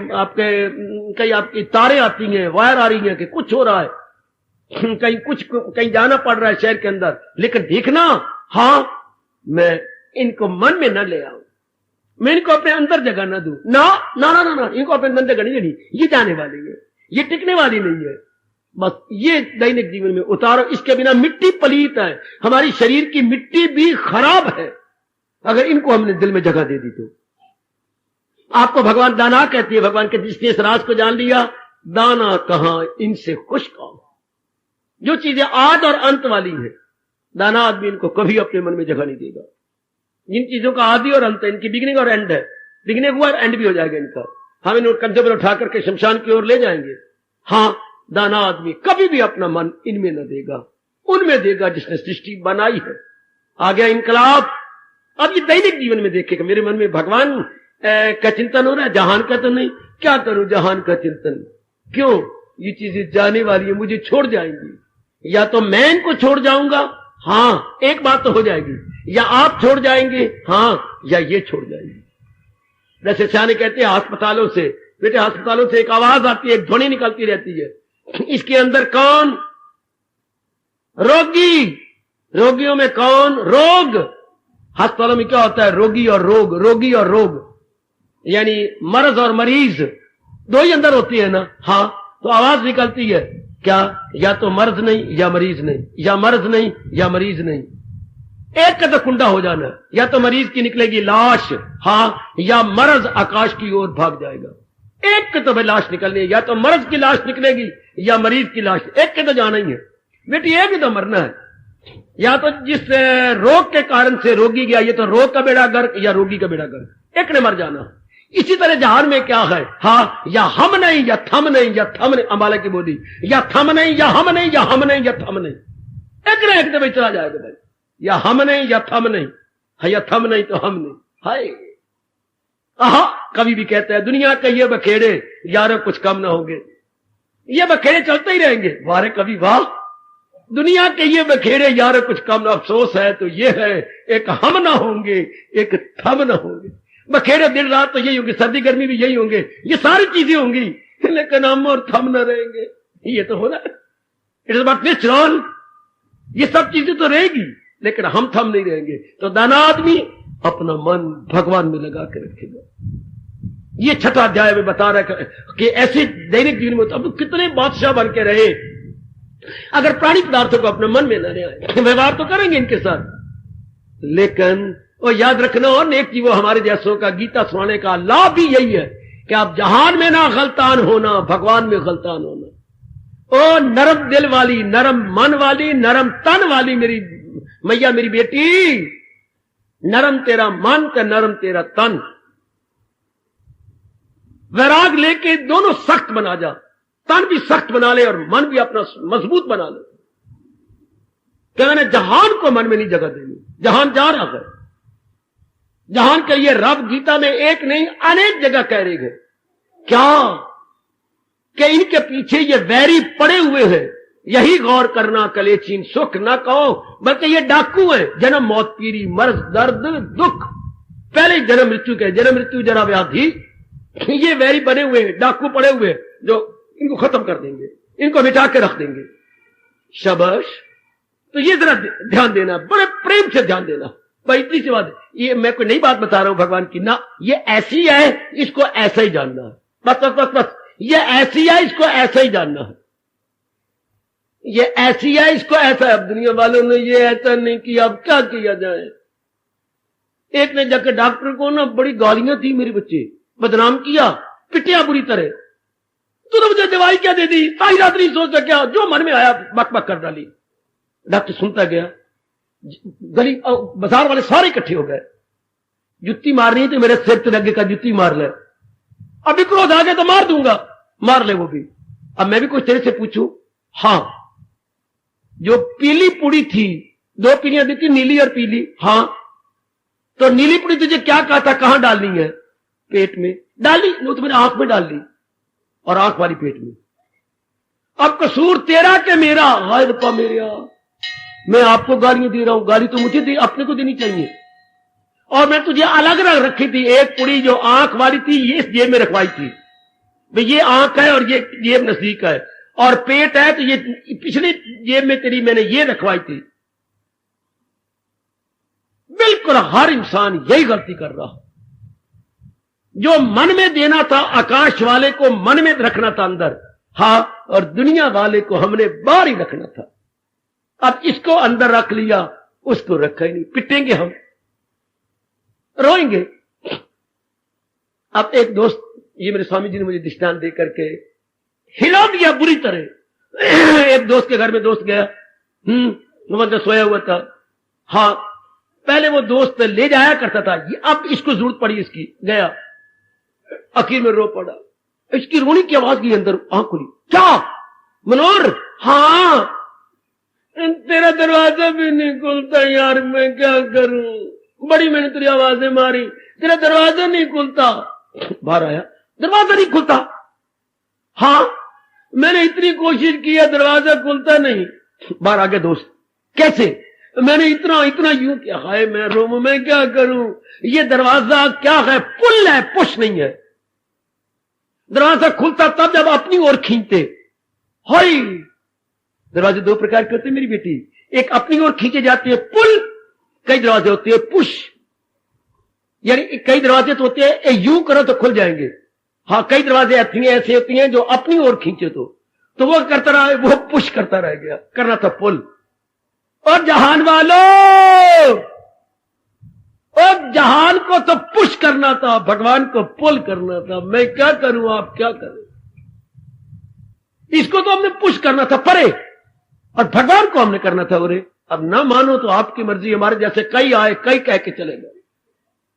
आपकी तारे आती हैं, वायर आ रही हैं कि कुछ हो रहा है, कहीं जाना पड़ रहा है शहर के अंदर। लेकिन देखना, हाँ मैं इनको मन में न ले आऊं, मैं इनको अपने अंदर जगह न दूं, ना ना ना ना ना, इनको अपने अंदर जगह नहीं देनी, ये जाने वाली है, ये टिकने वाली नहीं है। बस ये दैनिक जीवन में उतारो। इसके बिना मिट्टी पलीत है, हमारी शरीर की मिट्टी भी खराब है, अगर इनको हमने दिल में जगह दे दी तो। आपको भगवान दाना कहती है, भगवान के जिसने इस राज को जान लिया, दाना कहां इनसे खुश कौन। जो चीजें आद और अंत वाली है, दाना आदमी इनको कभी अपने मन में जगह नहीं देगा। जिन चीजों का आदि और अंत है, इनकी बिगनिंग और एंड है, बिगनिंग हुआ एंड भी हो जाएगा इनका। हम इन कंधे पर उठा करके शमशान की ओर ले जाएंगे। हाँ, दाना आदमी कभी भी अपना मन इनमें न देगा, उनमें देगा जिसने सृष्टि बनाई है। आ गया इनकलाब। अब ये दैनिक जीवन में देखेगा, मेरे मन में भगवान का चिंतन हो रहा है, जहान का तो नहीं। क्या करूं जहान का चिंतन? क्यों? ये चीजें जाने वाली है, मुझे छोड़ जाएंगी। या तो मैं इनको छोड़ जाऊंगा, हाँ एक बात तो हो जाएगी, या आप छोड़ जाएंगे, हाँ या ये छोड़ जाएंगे। जैसे सियाने कहते हैं अस्पतालों से, बेटे अस्पतालों से एक आवाज आती है, एक ध्वनि निकलती रहती है, इसके अंदर कौन? रोगी। रोगियों में कौन? रोग। अस्पतालों में क्या होता है? रोगी और रोग, रोगी और रोग, यानी मर्ज और मरीज, दो ही अंदर होती है ना। हाँ, तो आवाज निकलती है क्या? या तो मर्ज नहीं या मरीज नहीं, या मर्ज नहीं या मरीज नहीं। एक कदम कुंडा हो जाना, या तो मरीज की निकलेगी लाश, हाँ, या मर्ज आकाश की ओर भाग जाएगा। एक कदम है लाश निकलनी है, या तो मर्ज की लाश निकलेगी या मरीज की लाश, एक कदम जाना ही है बेटी, एक कदम मरना है। या तो जिस रोग के कारण से रोगी गया, ये तो रोग का बेड़ा गर्क या रोगी का बेड़ा गर्क, एक ने मर जाना। इसी तरह जहान में क्या है, हाँ, या हम नहीं या थम नहीं, या थम नहीं, अंबाला की बोली, या थम नहीं या हम नहीं, या हम नहीं या थम नहीं, एक ने एक दफे चला जाएगा भाई, या हम नहीं या थम नहीं, या थम नहीं तो हम नहीं। हाय आहा, कवि भी कहते हैं दुनिया के ये बखेड़े यारो कुछ कम ना होंगे, ये बखेड़े चलते ही रहेंगे। वारे कवि वाह, दुनिया के ये बखेड़े यारो कुछ कम ना, अफसोस है तो ये है एक हम ना होंगे एक थम ना होंगे। बखेड़े दिन रात तो यही होंगे, सर्दी गर्मी भी यही होंगे, ये सारी चीजें होंगी, लेकिन हम और थम न रहेंगे, ये तो होना, इट इज नॉट नेचुरल, ये सब चीजें तो रहेगी लेकिन हम थम नहीं रहेंगे। तो दाना आदमी अपना मन भगवान में लगा के रखेगा। ये छठा अध्याय में बता रहा है कि ऐसे दैनिक जीवन में अब कितने बादशाह बन के रहे, अगर प्राणी पदार्थों को अपने मन में न ले आए, व्यवहार तो करेंगे इनके साथ, लेकिन और याद रखना, और नेक जीवो हमारे जैसों का गीता सुनाने का लाभ भी यही है कि आप जहान में ना गलतान होना, भगवान में गलतान होना। ओ नरम दिल वाली, नरम मन वाली, नरम तन वाली मेरी मैया, मेरी बेटी, नरम तेरा मन ते नरम तेरा तन, वैराग लेके दोनों सख्त बना जा, तन भी सख्त बना ले और मन भी अपना मजबूत बना ले। क्या मैंने जहान को मन में नहीं जगह देनी, जहान जा रहा है, जहान के लिए रब गीता में एक नहीं अनेक जगह कह रहे हैं क्या कि इनके पीछे ये वैरी पड़े हुए हैं, यही गौर करना कलेचीन सुख न कहो, बल्कि ये डाकू है, जन्म मौत पीरी मर्ज दर्द दुख, पहले जन्म मृत्यु के, जन्म मृत्यु जरा व्याधि, ये वैरी बने हुए हैं, डाकू पड़े हुए जो इनको खत्म कर देंगे, इनको मिटा के रख देंगे। शाबाश, तो ये जरा ध्यान देना, बड़े प्रेम से ध्यान देना भाई। इतनी सी बात, ये मैं कोई नई बात बता रहा हूं भगवान की ना, ये ऐसी है, इसको ऐसा ही जानना है, बस बस बस बस, ये ऐसी है, इसको ऐसा ही जानना है, ये ऐसी है, इसको ऐसा है। अब दुनिया वालों ने ये ऐसा नहीं किया, अब क्या किया जाए। एक ने जाकर डॉक्टर को ना बड़ी गालियां थी, मेरे बच्चे बदनाम किया, पिटिया बुरी तरह, तूने मुझे दवाई क्या दे दी, सारी रात नहीं सोचा क्या, जो मन में आया बक बक कर डाली। डॉक्टर सुनता गया, गली बाजार वाले सारे इकट्ठे हो गए, जुत्ती मारनी तो मेरे सिर से लगे का जुत्ती मार ले, अभी क्रोध आ गया तो मार दूंगा, मार ले वो भी। अब मैं भी कुछ तेरे से पूछूं, हाँ, जो पीली पुड़ी थी, दो पीलियां दी थी, नीली और पीली, हाँ, तो नीली पुड़ी तुझे क्या कहा था, कहां डालनी है, पेट में डाली, वो तो मैंने आंख में डाल ली, और आंख वाली पेट में। अब कसूर तेरा के मेरा, हाय रब्बा मेरा, मैं आपको गालियां दे रहा हूं, गाली तो मुझे दे, अपने को देनी चाहिए। और मैं तुझे अलग अलग रखी थी, एक पुड़ी जो आंख वाली थी ये इस जेब में रखवाई थी, भाई ये आंख है और ये जेब नजदीक है, और पेट है तो ये पिछली जेब में तेरी मैंने ये रखवाई थी। बिल्कुल हर इंसान यही गलती कर रहा, जो मन में देना था आकाश वाले को मन में रखना था अंदर, हाँ, और दुनिया वाले को हमने बाहर ही रखना था। अब इसको अंदर रख लिया, उसको रखा ही नहीं, पिटेंगे हम, रोएंगे। अब एक दोस्त, ये मेरे स्वामी जी ने मुझे दृष्टांत दे करके हिला दिया बुरी तरह। एक दोस्त के घर में दोस्त गया, मतलब सोया हुआ था, हाँ, पहले वो दोस्त ले जाया करता था, अब इसको जरूरत पड़ी इसकी, गया, आखिर में रो पड़ा, इसकी रोने की आवाज की, अंदर आंख खुली, क्या मनोहर, हाँ, तेरा दरवाजा भी नहीं खुलता यार, मैं क्या करूं, बड़ी मैंने तेरी आवाजें मारी, तेरा दरवाजा नहीं खुलता। बाहर आया, दरवाजा नहीं खुलता, हाँ, मैंने इतनी कोशिश किया, दरवाजा खुलता नहीं। बाहर आ गया दोस्त, कैसे, मैंने इतना इतना यूं किया, हाय मैं रोऊं, मैं क्या करूं, ये दरवाजा क्या है, पुल है, पुश नहीं है। दरवाजा खुलता तब जब अपनी ओर खींचते। हाय, दरवाजे दो प्रकार के होते हैं मेरी बेटी, एक अपनी ओर खींचे जाते हैं पुल, कई दरवाजे होते हैं पुश, यानी कई दरवाजे तो होते हैं यूं करो तो खुल जाएंगे, हाँ, कई दरवाजे ऐसे होती हैं जो अपनी ओर खींचे तो वो करता रहा, वो पुश करता रह गया, करना था पुल। और जहान वालों, और जहान को तो पुश करना था, भगवान को पुल करना था। मैं क्या करूं, आप क्या करें? इसको तो हमने पुश करना था परे, और भगवान को हमने करना था उरे। अब ना मानो तो आपकी मर्जी। हमारे जैसे कई आए, कई कह के चले गए।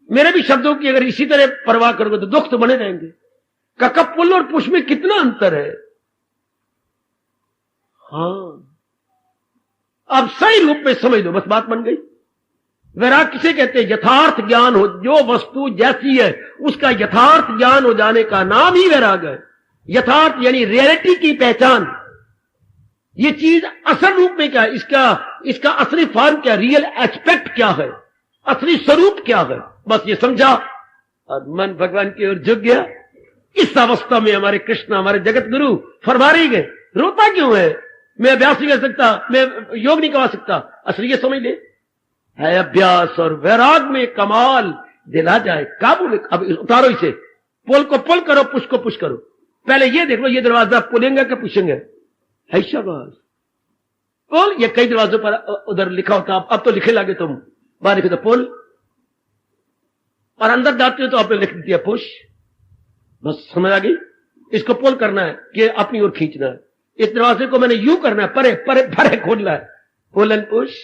मेरे भी शब्दों की अगर इसी तरह परवाह करोगे तो दुख तो बने रहेंगे। काका, पुल और पुश में कितना अंतर है। हाँ, अब सही रूप में समझ लो, बस बात बन गई। वैराग किसे कहते हैं? यथार्थ ज्ञान हो, जो वस्तु जैसी है उसका यथार्थ ज्ञान हो जाने का नाम ही वैराग है। यथार्थ यानी रियलिटी की पहचान। ये चीज असल रूप में क्या है, इसका असली फॉर्म क्या, रियल एस्पेक्ट क्या है, असली स्वरूप क्या है, बस ये समझा और मन भगवान की ओर झुक गया। इस अवस्था में हमारे कृष्ण, हमारे जगत गुरु फरमा रही गए। रोता क्यों है? मैं अभ्यास नहीं कर सकता, मैं योग नहीं करवा सकता। असली ये समझ ले, है अभ्यास और वैराग में कमाल दिला जाए। काबू में अब उतारो इसे, पुल को पुल करो, पुश को पुश करो। पहले ये देख लो, ये दरवाजा पुलेंगे कि पुशेंगे? है शाबाश, पुल। ये कई दरवाजों पर उधर लिखा होता, अब तो लिखे लगे तुम, बाहर लिखे तो पुल, और अंदर जाते हो तो आपने लिख दिया पुश। बस समझ आ गई? इसको पुल करना है कि अपनी ओर खींचना है। इस दरवाजे को मैंने यूं करना है, परे परे परे खोलना है, पुल एंड पुश।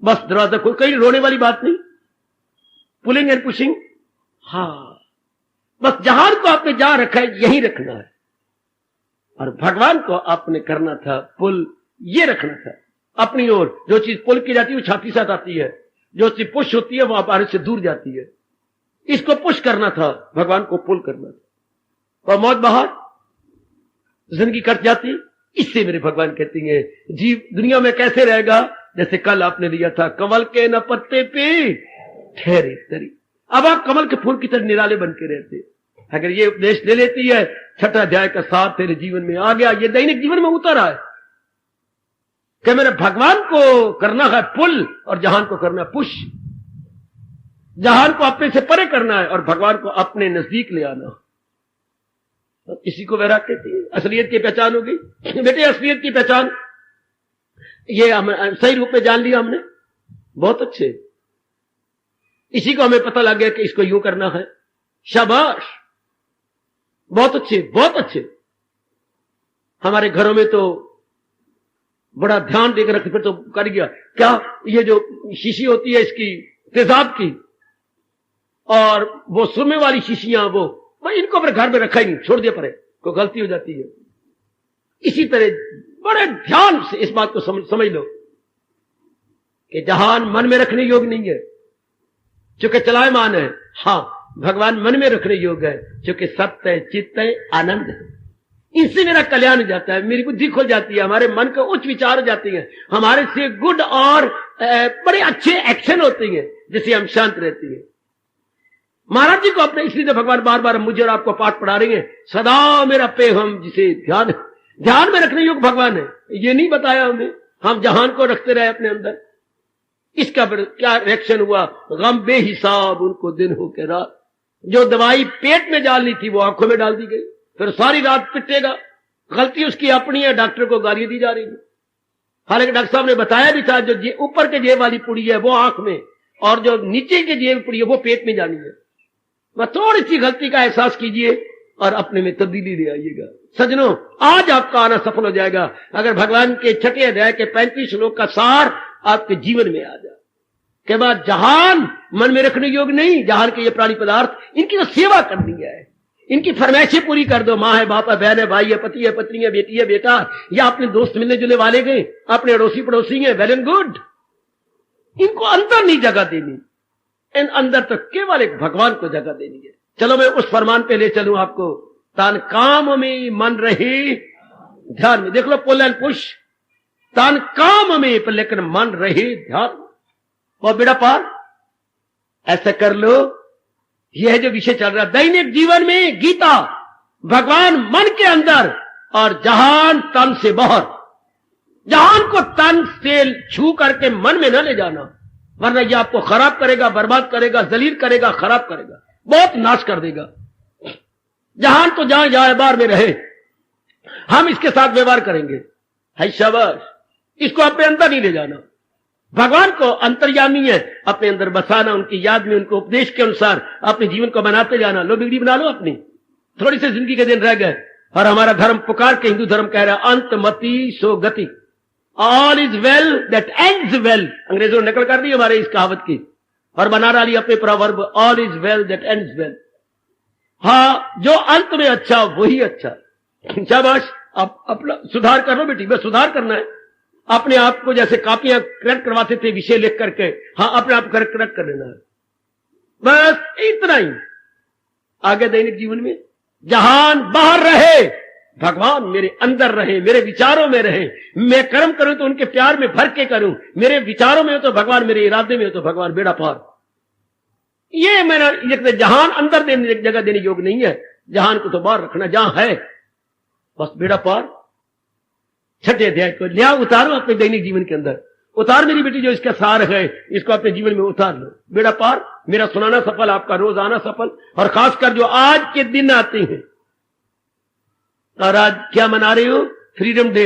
बस दरवाजा खोल, कहीं रोने वाली बात नहीं। Pulling and pushing. हाँ, बस जहान को आपने जहां रखा है यहीं रखना है, और भगवान को आपने करना था पुल, ये रखना था अपनी ओर। जो चीज पुल की जाती है वो छाती साथ आती है, जो चीज पुश होती है वो हमारे से दूर जाती है। इसको पुश करना था, भगवान को पुल करना था। और मौत बाहर, जिंदगी कट जाती। इससे मेरे भगवान कहती हैं, जीव दुनिया में कैसे रहेगा? जैसे कल आपने लिया था, कमल के न पत्ते पे ठहरे तरी। अब आप कमल के फूल की तरह निराले बन के रहते। अगर ये उपदेश ले लेती है, छठा अध्याय का साथ तेरे जीवन में आ गया, ये दैनिक जीवन में उतर आए कि मेरे भगवान को करना है पुल और जहान को करना है पुश। जहान को अपने से परे करना है और भगवान को अपने नजदीक ले आना। तो इसी को वैराग कहती है। असलियत की पहचान होगी बेटे, असलियत की पहचान ये हम सही रूप में जान लिया हमने, बहुत अच्छे। इसी को हमें पता लग गया कि इसको यूं करना है। शाबाश, बहुत अच्छे, बहुत अच्छे। हमारे घरों में तो बड़ा ध्यान देकर रखते, फिर तो कर गया क्या, ये जो शीशी होती है इसकी तेजाब की, और वो सुरमे वाली शीशियां, वो इनको अपने घर में रखा ही नहीं, छोड़ दिया परे, कोई गलती हो जाती है। इसी तरह बड़े ध्यान से इस बात को समझ लो कि जहान मन में रखने योग्य नहीं है, चूंकि चलायमान है। हाँ, भगवान मन में रखने योग्य है, चूंकि सत्य है, चित्त है, आनंद है। इनसे मेरा कल्याण हो जाता है, मेरी बुद्धि खुल जाती है, हमारे मन के उच्च विचार हो जाते हैं, हमारे से गुड और बड़े अच्छे एक्शन होते हैं, जिससे हम शांत रहते हैं। महाराज जी को अपने, इसलिए तो भगवान बार बार मुझे और आपको पाठ पढ़ा रहे हैं, सदा मेरा पे हम जिसे ध्यान में रखने योग्य भगवान है। ये नहीं बताया हमें, हम जहान को रखते रहे अपने अंदर। इसका क्या रिएक्शन हुआ? गम बेहिसाब उनको दिन हो के रात। जो दवाई पेट में डालनी थी वो आंखों में डाल दी गई, फिर सारी रात पिटेगा। गलती उसकी अपनी है, डॉक्टर को गालियां दी जा रही है। हालांकि डॉक्टर साहब ने बताया भी था, जो ऊपर के जेब वाली पुड़ी है वो आंख में, और जो नीचे की जेब पुड़ी है वो पेट में जानी है। वह थोड़ी सी गलती का एहसास कीजिए और अपने में तब्दीली ले आइएगा। सजनों, आज आपका आना सफल हो जाएगा अगर भगवान के छठे अध्याय के 35 श्लोक का सार आपके जीवन में आ जाए। के बाद जहान मन में रखने योग्य नहीं, जहान के ये प्राणी पदार्थ, इनकी तो सेवा करनी है, इनकी फरमाइशें पूरी कर दो। माँ है, बाप है, बहन है, भाई है, पति है, पत्नी है, बेटी है, बेटा, या अपने दोस्त मिलने जुलने वाले गए, अपने अड़ोसी पड़ोसी हैं, वेल एंड गुड। इनको अंदर नहीं जगह देनी, इन अंदर तो केवल एक भगवान को जगह देनी है। चलो मैं उस फरमान पे ले चलूं आपको। तान काम में मन रहे ध्यान में। देख लो, पुल एंड पुश। तान काम में पर लेकिन मन रहे ध्यान। और बेड़ा पार ऐसा कर लो। यह जो विषय चल रहा है दैनिक जीवन में, गीता, भगवान मन के अंदर और जहान तन से बाहर। जहान को तन से छू करके मन में न ले जाना, वरना यह आपको खराब करेगा, बर्बाद करेगा, जलील करेगा, खराब करेगा, बहुत नाश कर देगा। जहान तो जहां जाए बार में रहे, हम इसके साथ व्यवहार करेंगे। है शाबाश। इसको अपने अंदर नहीं ले जाना। भगवान को अंतर्यामी है, अपने अंदर बसाना, उनकी याद में, उनको उपदेश के अनुसार अपने जीवन को बनाते जाना। लो बिगड़ी बना लो अपनी, थोड़ी सी जिंदगी के दिन रह गए और हमारा धर्म पुकार के, हिंदू धर्म कह रहा है अंत मति सो गति, all is well that ends well. अंग्रेजों ने नकल कर दी हमारे इस कहावत की और बना डाली अपने proverb, all is well that ends well. हाँ, जो अंत में अच्छा वही अच्छा। शाबाश, आप अपना सुधार कर लो बेटी, बस सुधार करना है अपने आप को। जैसे कापियां करेक्ट करवाते थे विषय लिख करके, हाँ अपने आप करेक्ट कर लेना है, बस इतना ही। आगे दैनिक जीवन में जहान बाहर रहे, भगवान मेरे अंदर रहे, मेरे विचारों में रहे। मैं कर्म करूं तो उनके प्यार में भर के करूं, मेरे विचारों में हो तो भगवान, मेरे इरादे में हो तो भगवान, बेड़ा पार। ये मेरा जहान अंदर देने जगह देने योग नहीं है, जहान को तो बाहर रखना, जहां है बस बेड़ा पार। छठे अध्याय को लिया, उतारो अपने दैनिक जीवन के अंदर, उतार मेरी बेटी, जो इसका सार है इसको अपने जीवन में उतार लो। बेड़ा पार, मेरा सुनाना सफल, आपका रोज आना सफल। और खासकर जो आज के दिन आते हैं, और आज क्या मना रहे हो? फ्रीडम डे,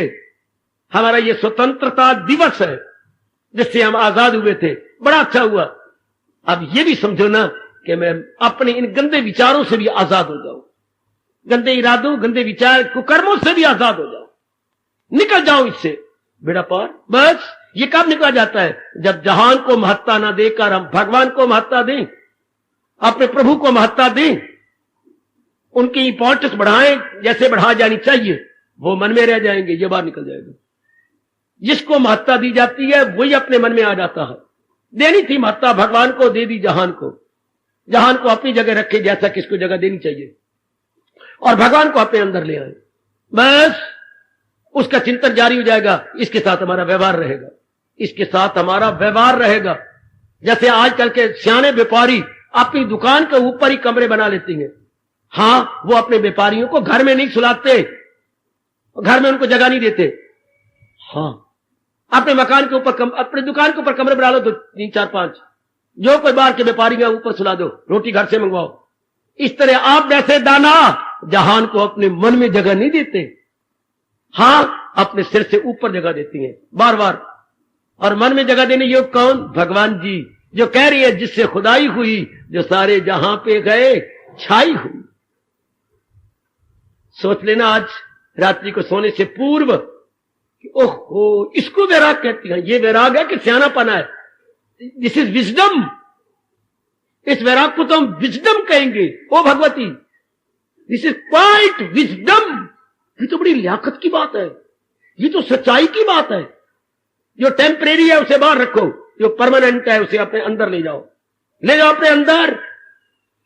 हमारा ये स्वतंत्रता दिवस है जिससे हम आजाद हुए थे, बड़ा अच्छा हुआ। अब ये भी समझो ना कि मैं अपने इन गंदे विचारों से भी आजाद हो जाऊं, गंदे इरादों, गंदे विचार, कुकर्मों से भी आजाद हो जाओ, निकल जाओ इससे, बेड़ा पार। बस ये कब निकला जाता है? जब जहान को महत्ता ना देकर हम भगवान को महत्ता दें, अपने प्रभु को महत्ता दें, उनकी इंपॉर्टेंस बढ़ाएं, जैसे बढ़ा जानी चाहिए, वो मन में रह जाएंगे, ये बाहर निकल जाएगा। जिसको महत्ता दी जाती है वही अपने मन में आ जाता है। देनी थी महत्ता भगवान को, दे दी जहान को। जहान को अपनी जगह रखे जैसा किसको जगह देनी चाहिए, और भगवान को अपने अंदर ले आए, बस उसका चिंतन जारी हो जाएगा। इसके साथ हमारा व्यवहार रहेगा, इसके साथ हमारा व्यवहार रहेगा। जैसे आजकल के सियाने व्यापारी अपनी दुकान के ऊपर ही कमरे बना लेते हैं। हाँ, वो अपने व्यापारियों को घर में नहीं सुलाते, घर में उनको जगह नहीं देते। हाँ, अपने मकान के ऊपर, अपने दुकान के ऊपर कमरे बना लो, तो 3 4 5, जो कोई बाहर के व्यापारी है ऊपर सुला दो, रोटी घर से मंगवाओ। इस तरह आप जैसे दाना जहान को अपने मन में जगह नहीं देते, हाँ अपने सिर से ऊपर जगह देती हैं बार बार। और मन में जगह देने योग कौन? भगवान जी, जो कह रही है जिससे खुदाई हुई, जो सारे जहां पे गए छाई हुई। सोच लेना आज रात्रि को सोने से पूर्व कि ओहो, इसको वैराग कहती है। ये वैराग है कि सियानापना है? This is wisdom. इस वैराग को तो हम विजडम कहेंगे। ओ Bhagwati, this is quite wisdom. ये तो बड़ी लियाकत की बात है, ये तो सच्चाई की बात है। जो टेम्परेरी है उसे बाहर रखो, जो परमानेंट है उसे अपने अंदर ले जाओ, ले जाओ अपने अंदर,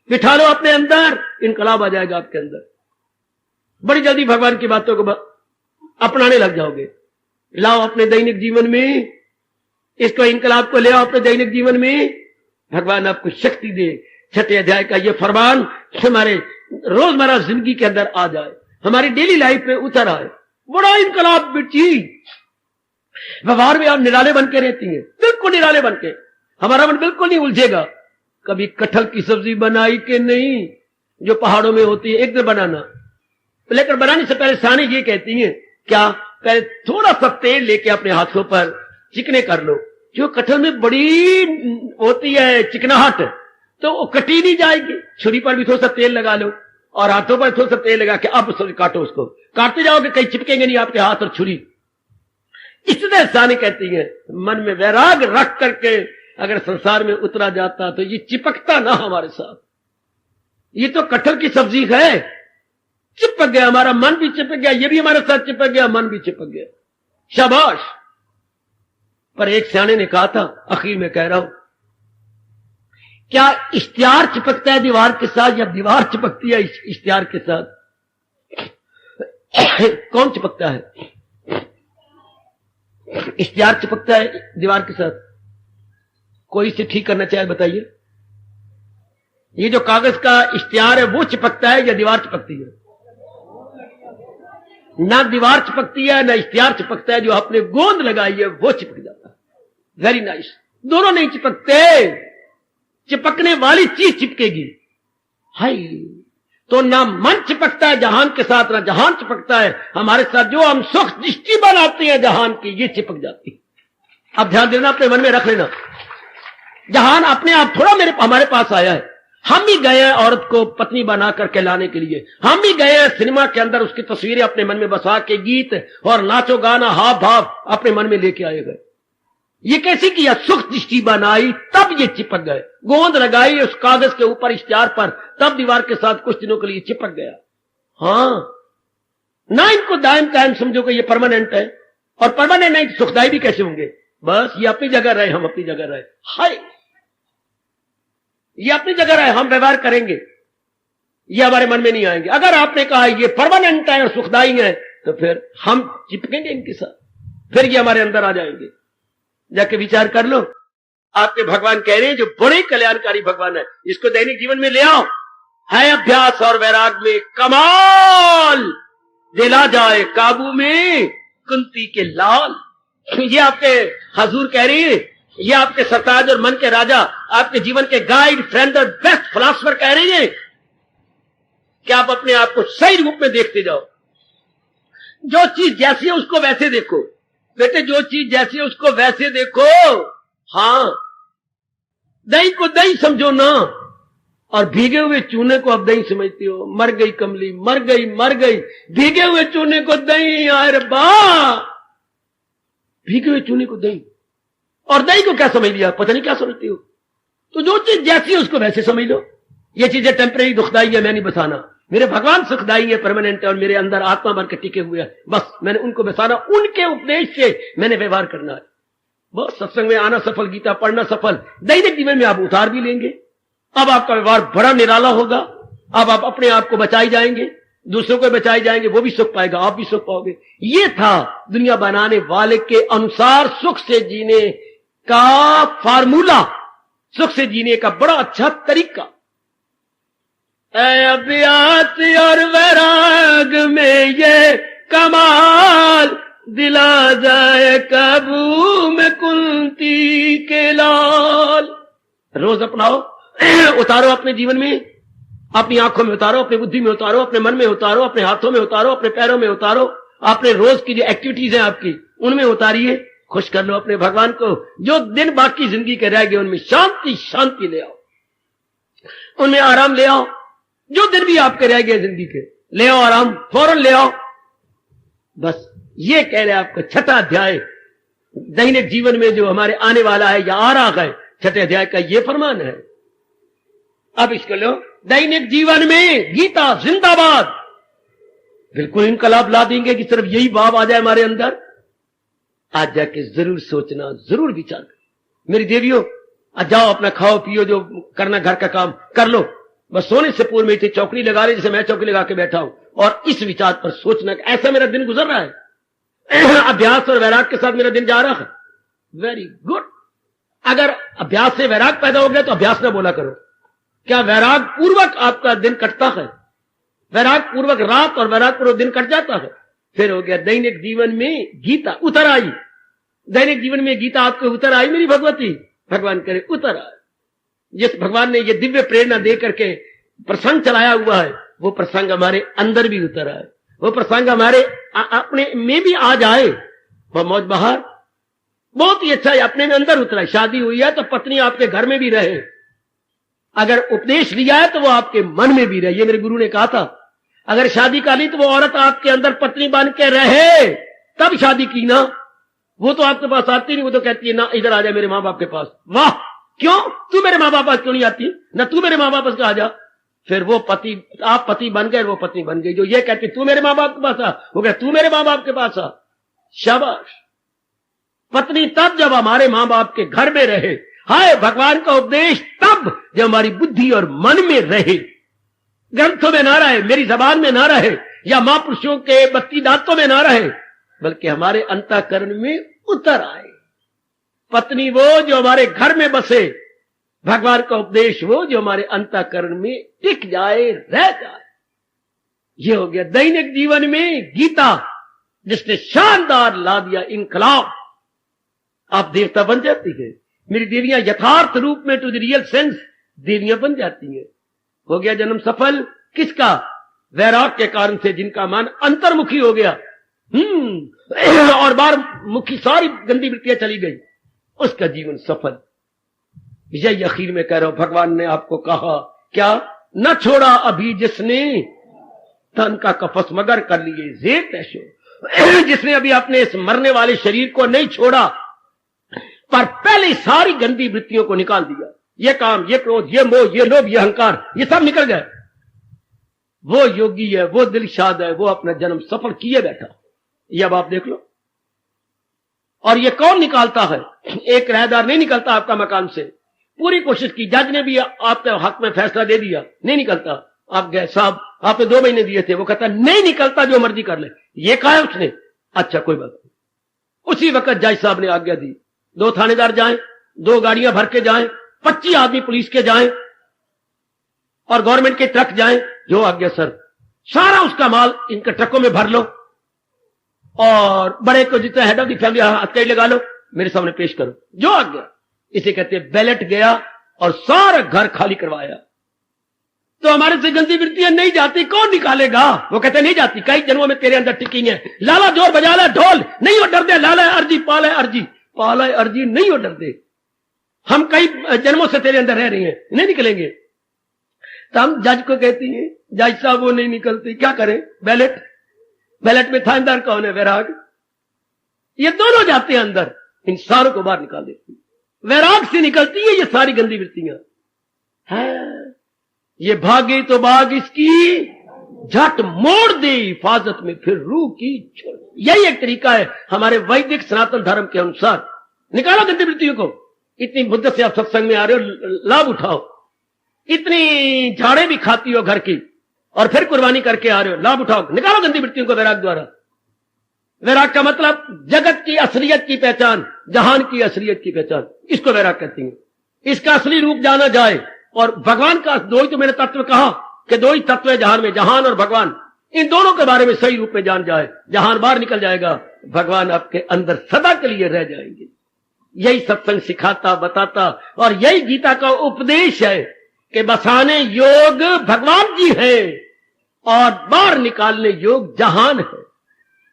बिठा लो अपने अंदर, इनकलाब आ जाएगा आपके अंदर। बड़ी जल्दी भगवान की बातों को अपनाने लग जाओगे। लाओ अपने दैनिक जीवन में इसको, इनकलाब को ले आओ अपने दैनिक जीवन में। भगवान आपको शक्ति दे। छठे अध्याय का ये फरमान हमारे रोजमर्रा जिंदगी के अंदर आ जाए, हमारी डेली लाइफ में उतर आए। बड़ा इनकलाब बेटी। व्यवहार में आप निराले बन के रहती हैं, बिल्कुल निराले बन के। हमारा मन बिल्कुल नहीं उलझेगा। कभी कटहल की सब्जी बनाई कि नहीं, जो पहाड़ों में होती है, एक दिन बनाना। लेकर बनाने से पहले सानी ये कहती हैं, क्या पहले थोड़ा सा तेल लेके अपने हाथों पर चिकने कर लो। जो कटहल में बड़ी होती है चिकनाहट, तो वो कटी नहीं जाएगी। छुरी पर भी थोड़ा सा तेल लगा लो और हाथों पर थोड़ा सा तेल लगा के अब काटो। उसको काटते जाओगे, कहीं चिपकेंगे नहीं आपके हाथ और छुरी। इसलिए सानी कहती है, मन में वैराग रख करके अगर संसार में उतरा जाता तो ये चिपकता ना हमारे साथ। ये तो कटहल की सब्जी है, चिपक गया, हमारा मन भी चिपक गया, ये भी हमारे साथ चिपक गया, मन भी चिपक गया। शाबाश। पर एक सियाने ने कहा था, आखिर में कह रहा हूं, क्या इश्तिहार चिपकता है दीवार के साथ या दीवार चिपकती है इश्तिहार के साथ? कौन चिपकता है? इश्तिहार चिपकता है दीवार के साथ। कोई इसे ठीक करना चाहे बताइए। ये जो कागज का इश्तिहार है वो चिपकता है या दीवार चिपकती है? ना दीवार चिपकती है ना इश्तिहार चिपकता है। जो आपने गोंद लगाई है वो चिपक जाता है। Very nice. दोनों नहीं चिपकते, चिपकने वाली चीज चिपकेगी। हाय, तो ना मन चिपकता है जहान के साथ, ना जहान चिपकता है हमारे साथ। जो हम सुख दृष्टि बनाते हैं जहान की, ये चिपक जाती है। अब ध्यान देना, अपने मन में रख लेना, जहान अपने आप थोड़ा हमारे पास आया है। हम भी गए हैं औरत को पत्नी बना करके लाने के लिए, हम भी गए हैं सिनेमा के अंदर उसकी तस्वीरें अपने मन में बसा के गीत और नाचो गाना हाव भाव अपने मन में लेके आए गए। ये कैसे किया? सुख दृष्टि बनाई, तब ये चिपक गए। गोंद लगाई उस कागज के ऊपर इश्तिहार पर, तब दीवार के साथ कुछ दिनों के लिए चिपक गया। हाँ, ना इनको दायम कायम समझो कि ये परमानेंट है, और परमानेंट नहीं सुखदाई भी कैसे होंगे? बस ये अपनी जगह रहे, हम अपनी जगह रहे। हाय, ये अपनी जगह रहे, हम व्यवहार करेंगे, ये हमारे मन में नहीं आएंगे। अगर आपने कहा ये परमानेंट है और सुखदाई है, तो फिर हम चिपकेंगे इनके साथ, फिर ये हमारे अंदर आ जाएंगे। जाके विचार कर लो। आपके भगवान कह रहे हैं, जो बड़े कल्याणकारी भगवान है, इसको दैनिक जीवन में ले आओ। है अभ्यास और वैराग में कमाल, दिला जाए काबू में कुंती के लाल। ये आपके हजूर कह रही है, ये आपके सरताज और मन के राजा, आपके जीवन के गाइड, फ्रेंड और बेस्ट फिलॉसफर कह रही है कि आप अपने आप को सही रूप में देखते जाओ। जो चीज जैसी है उसको वैसे देखो बेटे, जो चीज जैसी है उसको वैसे देखो। हाँ, दही को दही समझो ना, और भीगे हुए चूने को अब दही समझती हो। मर गई कमली, मर गई मर गई, भीगे हुए चूने को दही। यार बा, भीगे हुए चूने को दही, और दही को क्या समझ लिया? पता नहीं क्या समझती हो। तो जो चीज जैसी है उसको वैसे समझ लो। ये चीजें टेम्परेरी दुखदाई है, मैं नहीं बसाना। मेरे भगवान सुखदाई है, परमानेंट है, और मेरे अंदर आत्मा भर के टिके हुए हैं। बस मैंने उनको बसाना, उनके उपदेश से मैंने व्यवहार करना है। बस सत्संग में आना सफल, गीता पढ़ना सफल, दैनिक जीवन में आप उतार भी लेंगे। अब आपका व्यवहार बड़ा निराला होगा। अब आप अपने आप को बचाई जाएंगे, दूसरों को बचाई जाएंगे, वो भी सुख पाएगा, आप भी सुख पाओगे। ये था दुनिया बनाने वाले के अनुसार सुख से जीने का फार्मूला, सुख से जीने का बड़ा अच्छा तरीका। अभ्यास और वैराग में ये कमाल, दिला जाए काबू में कुंती के लाल। रोज अपनाओ, उतारो अपने जीवन में, अपनी आंखों में उतारो, अपनी बुद्धि में उतारो, अपने मन में उतारो, अपने हाथों में उतारो, अपने पैरों में उतारो, अपने रोज की जो एक्टिविटीज हैं आपकी, उनमें उतारिए। खुश कर लो अपने भगवान को। जो दिन बाकी जिंदगी के रह गए उनमें शांति शांति ले आओ, उनमें आराम ले आओ। जो दिन भी आपके रह गए जिंदगी के, ले आओ आराम, फौरन ले आओ। बस ये कह रहे आपको छठा अध्याय दैनिक जीवन में जो हमारे आने वाला है या आ रहा है, छठे अध्याय का ये फरमान है। अब इसको लो, दैनिक जीवन में गीता जिंदाबाद। बिल्कुल इनकलाब ला देंगे कि सिर्फ यही भाव आ जाए हमारे अंदर। आज जाके जरूर सोचना, जरूर विचार कर। मेरी देवियों, आज जाओ अपना खाओ पियो, जो करना घर का काम कर लो। बस सोने से पूर्व में थी चौकड़ी लगा ले, जैसे मैं चौकड़ी लगा के बैठा हूं, और इस विचार पर सोचना कि ऐसा मेरा दिन गुजर रहा है। अभ्यास और वैराग के साथ मेरा दिन जा रहा है। Very good. अगर अभ्यास से वैराग पैदा हो गया तो अभ्यास ना बोला करो। क्या वैराग पूर्वक आपका दिन कटता है? वैराग पूर्वक रात और वैराग पूर्वक दिन कट जाता है। फिर हो गया दैनिक जीवन में गीता उतर आई। दैनिक जीवन में गीता आपको उतर आई मेरी भगवती, भगवान करे उतर आए। जिस भगवान ने ये दिव्य प्रेरणा दे करके प्रसंग चलाया हुआ है, वो प्रसंग हमारे अंदर भी उतर आए, वो प्रसंग हमारे अपने में भी आ जाए। वह मौज बहार बहुत ही अच्छा है, अपने में अंदर उतरा। शादी हुई है तो पत्नी आपके घर में भी रहे, अगर उपदेश लिया है तो वो आपके मन में भी रहे। ये मेरे गुरु ने कहा था, अगर शादी का ली तो वो औरत आपके अंदर पत्नी बन के रहे, तब शादी की ना। वो तो आपके पास आती नहीं, वो तो कहती है ना इधर आ जा मेरे माँ बाप के पास। वाह, क्यों? तू मेरे माँ बाप पास क्यों नहीं आती? ना तू मेरे माँ बाप पास आ जा। फिर वो पति, आप पति बन गए, वो पत्नी बन गई। जो ये कहती तू मेरे माँ बाप के पास आ, वो कह तू मेरे माँ बाप के पास आ। शाबाश। पत्नी तब जब हमारे माँ बाप के घर में रहे। हाय, भगवान का उपदेश तब जब हमारी बुद्धि और मन में रहे, ग्रंथों में ना रहे, मेरी जबान में ना रहे, या महापुरुषों के 32 दांतों में ना रहे, बल्कि हमारे अंतःकरण में उतर आए। पत्नी वो जो हमारे घर में बसे, भगवान का उपदेश वो जो हमारे अंतःकरण में टिक जाए, रह जाए। ये हो गया दैनिक जीवन में गीता, जिसने शानदार ला दिया इनकलाब। आप देवता बन जाती है मेरी देवियां, यथार्थ रूप में टू द रियल सेंस देवियां बन जाती हैं। हो गया जन्म सफल, किसका? वैराग के कारण से, जिनका मन अंतर्मुखी हो गया। और बाहर मुखी सारी गंदी वृत्तियां चली गई, उसका जीवन सफल। यही आखिर में कह रहा हूं, भगवान ने आपको कहा क्या? न छोड़ा अभी जिसने तन का कफस मगर कर लिए जेर तैशो। जिसने अभी अपने इस मरने वाले शरीर को नहीं छोड़ा, पर पहले सारी गंदी वृत्तियों को निकाल दिया। ये काम, ये क्रोध, ये मोह, ये लोभ, ये अहंकार, ये सब निकल गए। वो योगी है, वो दिलशाद है, वो अपना जन्म सफल किए बैठा। ये अब आप देख लो। और ये कौन निकालता है? एक किराएदार नहीं निकलता आपका मकान से। पूरी कोशिश की, जज ने भी आपके हक में फैसला दे दिया, नहीं निकलता। आप गए, साहब आपने 2 महीने दिए थे, वो कहता नहीं निकलता, जो मर्जी कर ले। ये कहा है उसने? अच्छा कोई बात नहीं। उसी वक्त जज साहब ने आज्ञा दी, 2 थानेदार जाएं, 2 गाड़ियां भर के जाएं, 25 आदमी पुलिस के जाएं और गवर्नमेंट के ट्रक जाएं। जो आज्ञा सर। सारा उसका माल इनके ट्रकों में भर लो और बड़े को जितना हेड ऑफ द फैमिली हथकड़ी लगा लो, मेरे सामने पेश करो। जो आज्ञा। इसे कहते हैं बैलेट गया और सारा घर खाली करवाया। तो हमारे से गंदी वृत्तियां नहीं जाती, कौन निकालेगा? वो कहते नहीं जाती, कई जन्मों में तेरे अंदर टिकी है। लाला जोर बजा ला ढोल, नहीं हो डर दे, लाला अर्जी पाला अर्जी, पाला अर्जी, नहीं हो डर दे। हम कई जन्मों से तेरे अंदर रह रही हैं, नहीं निकलेंगे। तो हम जज को कहती हैं, जज साहब वो नहीं निकलती, क्या करें? बैलेट में थानेदार कौन है? वैराग। ये दोनों जाते हैं अंदर, इन सारों को बाहर निकाल देती। वैराग से निकलती है ये सारी गंदी वृत्तियां। ये भागे तो बाग इसकी, झट मोड़ दे हिफाजत में फिर रूह की छोड़। यही एक तरीका है हमारे वैदिक सनातन धर्म के अनुसार। निकालो गंदी वृत्तियों को। इतनी मुद्दत से आप सत्संग में आ रहे हो, लाभ उठाओ। इतनी झाड़े भी खाती हो घर की और फिर कुर्बानी करके आ रहे हो, लाभ उठाओ। निकालो गंदी वृत्तियों को वैराग द्वारा। वैराग का मतलब जगत की असलियत की पहचान, जहान की असलियत की पहचान, इसको वैराग कहती है। इसका असली रूप जाना जाए। और भगवान का 2 ही तो मैंने तत्व कहा कि 2 ही तत्व है जहान में, जहान और भगवान। इन दोनों के बारे में सही रूप में जान जाए, जहान बाहर निकल जाएगा, भगवान आपके अंदर सदा के लिए रह जाएंगे। यही सत्संग सिखाता बताता और यही गीता का उपदेश है कि बसाने योग भगवान जी है और बाहर निकालने योग जहान है।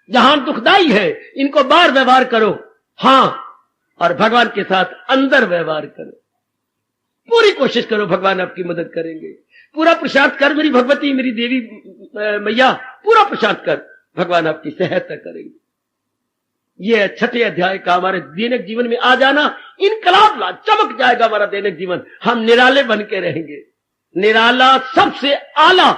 जहान दुखदाई है, इनको बाहर व्यवहार करो, हां, और भगवान के साथ अंदर व्यवहार करो। पूरी कोशिश करो, भगवान आपकी मदद करेंगे। पूरा प्रसाद कर मेरी भगवती, मेरी देवी मैया, पूरा प्रसाद कर, भगवान आपकी सहायता करेंगे। ये 6ठे अध्याय का हमारे दैनिक जीवन में आ जाना इनकलाब ला, चमक जाएगा हमारा दैनिक जीवन। हम निराले बन के रहेंगे, निराला सबसे आला।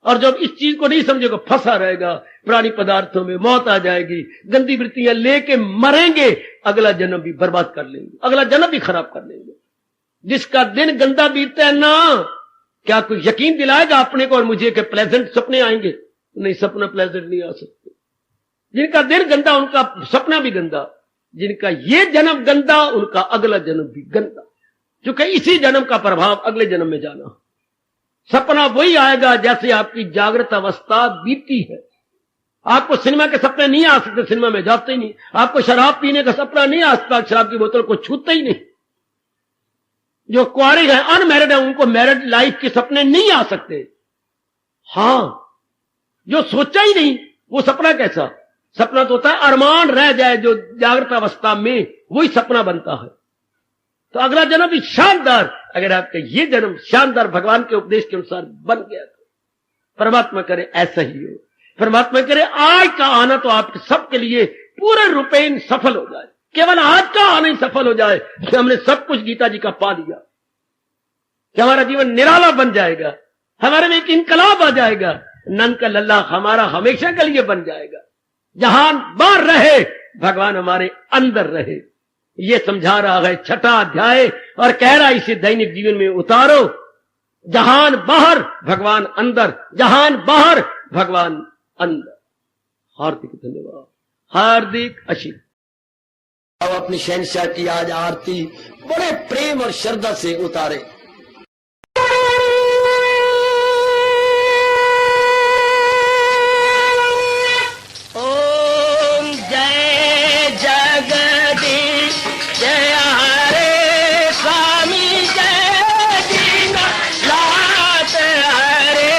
और जब इस चीज को नहीं समझेगा, फंसा रहेगा पुरानी पदार्थों में, मौत आ जाएगी, गंदी वृत्तियां लेके मरेंगे, अगला जन्म भी बर्बाद कर लेंगे, अगला जन्म भी खराब कर लेंगे। जिसका दिन गंदा बीतता है ना, क्या कोई यकीन दिलाएगा अपने को और मुझे कि प्लेजेंट सपने आएंगे? नहीं, सपना प्लेजेंट नहीं आ सकते। जिनका दिन गंदा उनका सपना भी गंदा, जिनका ये जन्म गंदा उनका अगला जन्म भी गंदा, क्योंकि इसी जन्म का प्रभाव अगले जन्म में जाना। सपना वही आएगा जैसे आपकी जागृत अवस्था बीती है। आपको सिनेमा के सपने नहीं आ सकते, सिनेमा में जाते ही नहीं। आपको शराब पीने का सपना नहीं आ सकता, शराब की बोतल को छूते ही नहीं। जो कुआरे हैं, अनमैरिड है, उनको मैरिड लाइफ के सपने नहीं आ सकते। हां, जो सोचा ही नहीं वो सपना कैसा? सपना तो होता है अरमान रह जाए जो जागृत अवस्था में, वही सपना बनता है। तो अगला जन्म भी शानदार, अगर आपका ये जन्म शानदार भगवान के उपदेश के अनुसार बन गया तो परमात्मा करे ऐसा ही हो। परमात्मा करे आज का आना तो आपके सबके लिए पूरे रूपेण सफल हो जाए। केवल आज का आना ही सफल हो जाए कि हमने सब कुछ गीता जी का पा लिया, कि हमारा जीवन निराला बन जाएगा, हमारे में एक इनकलाब आ जाएगा, नंद का लल्ला हमारा हमेशा के लिए बन जाएगा। जहान बाहर रहे, भगवान हमारे अंदर रहे। ये समझा रहा है 6ठा अध्याय और कह रहा है इसे दैनिक जीवन में उतारो। जहान बाहर, भगवान अंदर, जहान बाहर, भगवान अंदर। हार्दिक धन्यवाद, हार्दिक आशीर्वाद। अब अपनी शहंशाह की आज आरती बड़े प्रेम और श्रद्धा से उतारे। ओम जय जगदीश जय हरे स्वामी जय दीनानाथ हरे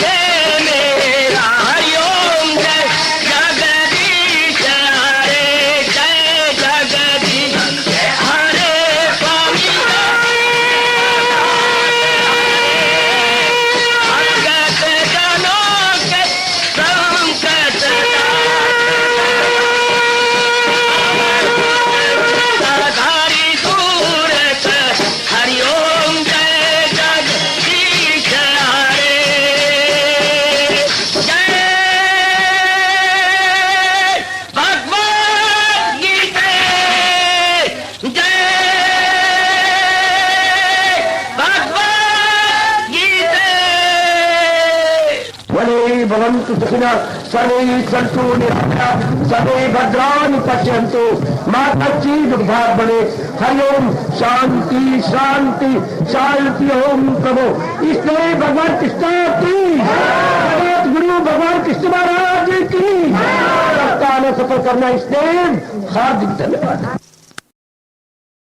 ये मेरा हरिओम जय जगदीश हरे जय जगदीश हरे स्वामी भगत जनों के संकट सरदारी सूरत हरिओम जय जगदीश हरे जय भगवद गीता जय भगवद गीता वने भवन्तु सुखिनः सर्वे सन्तु निरामयाः सर्वे भद्राणि पश्यन्तु मा कश्चित् दुर्भाग् भवेत् हरि ओम शांति शांति शांति ओम प्रभु। इसलिए भगवान कृष्ण की जगत गुरु भगवान कृष्ण महाराज की सप्ताह में सफल करना इसलिए हार्दिक धन्यवाद।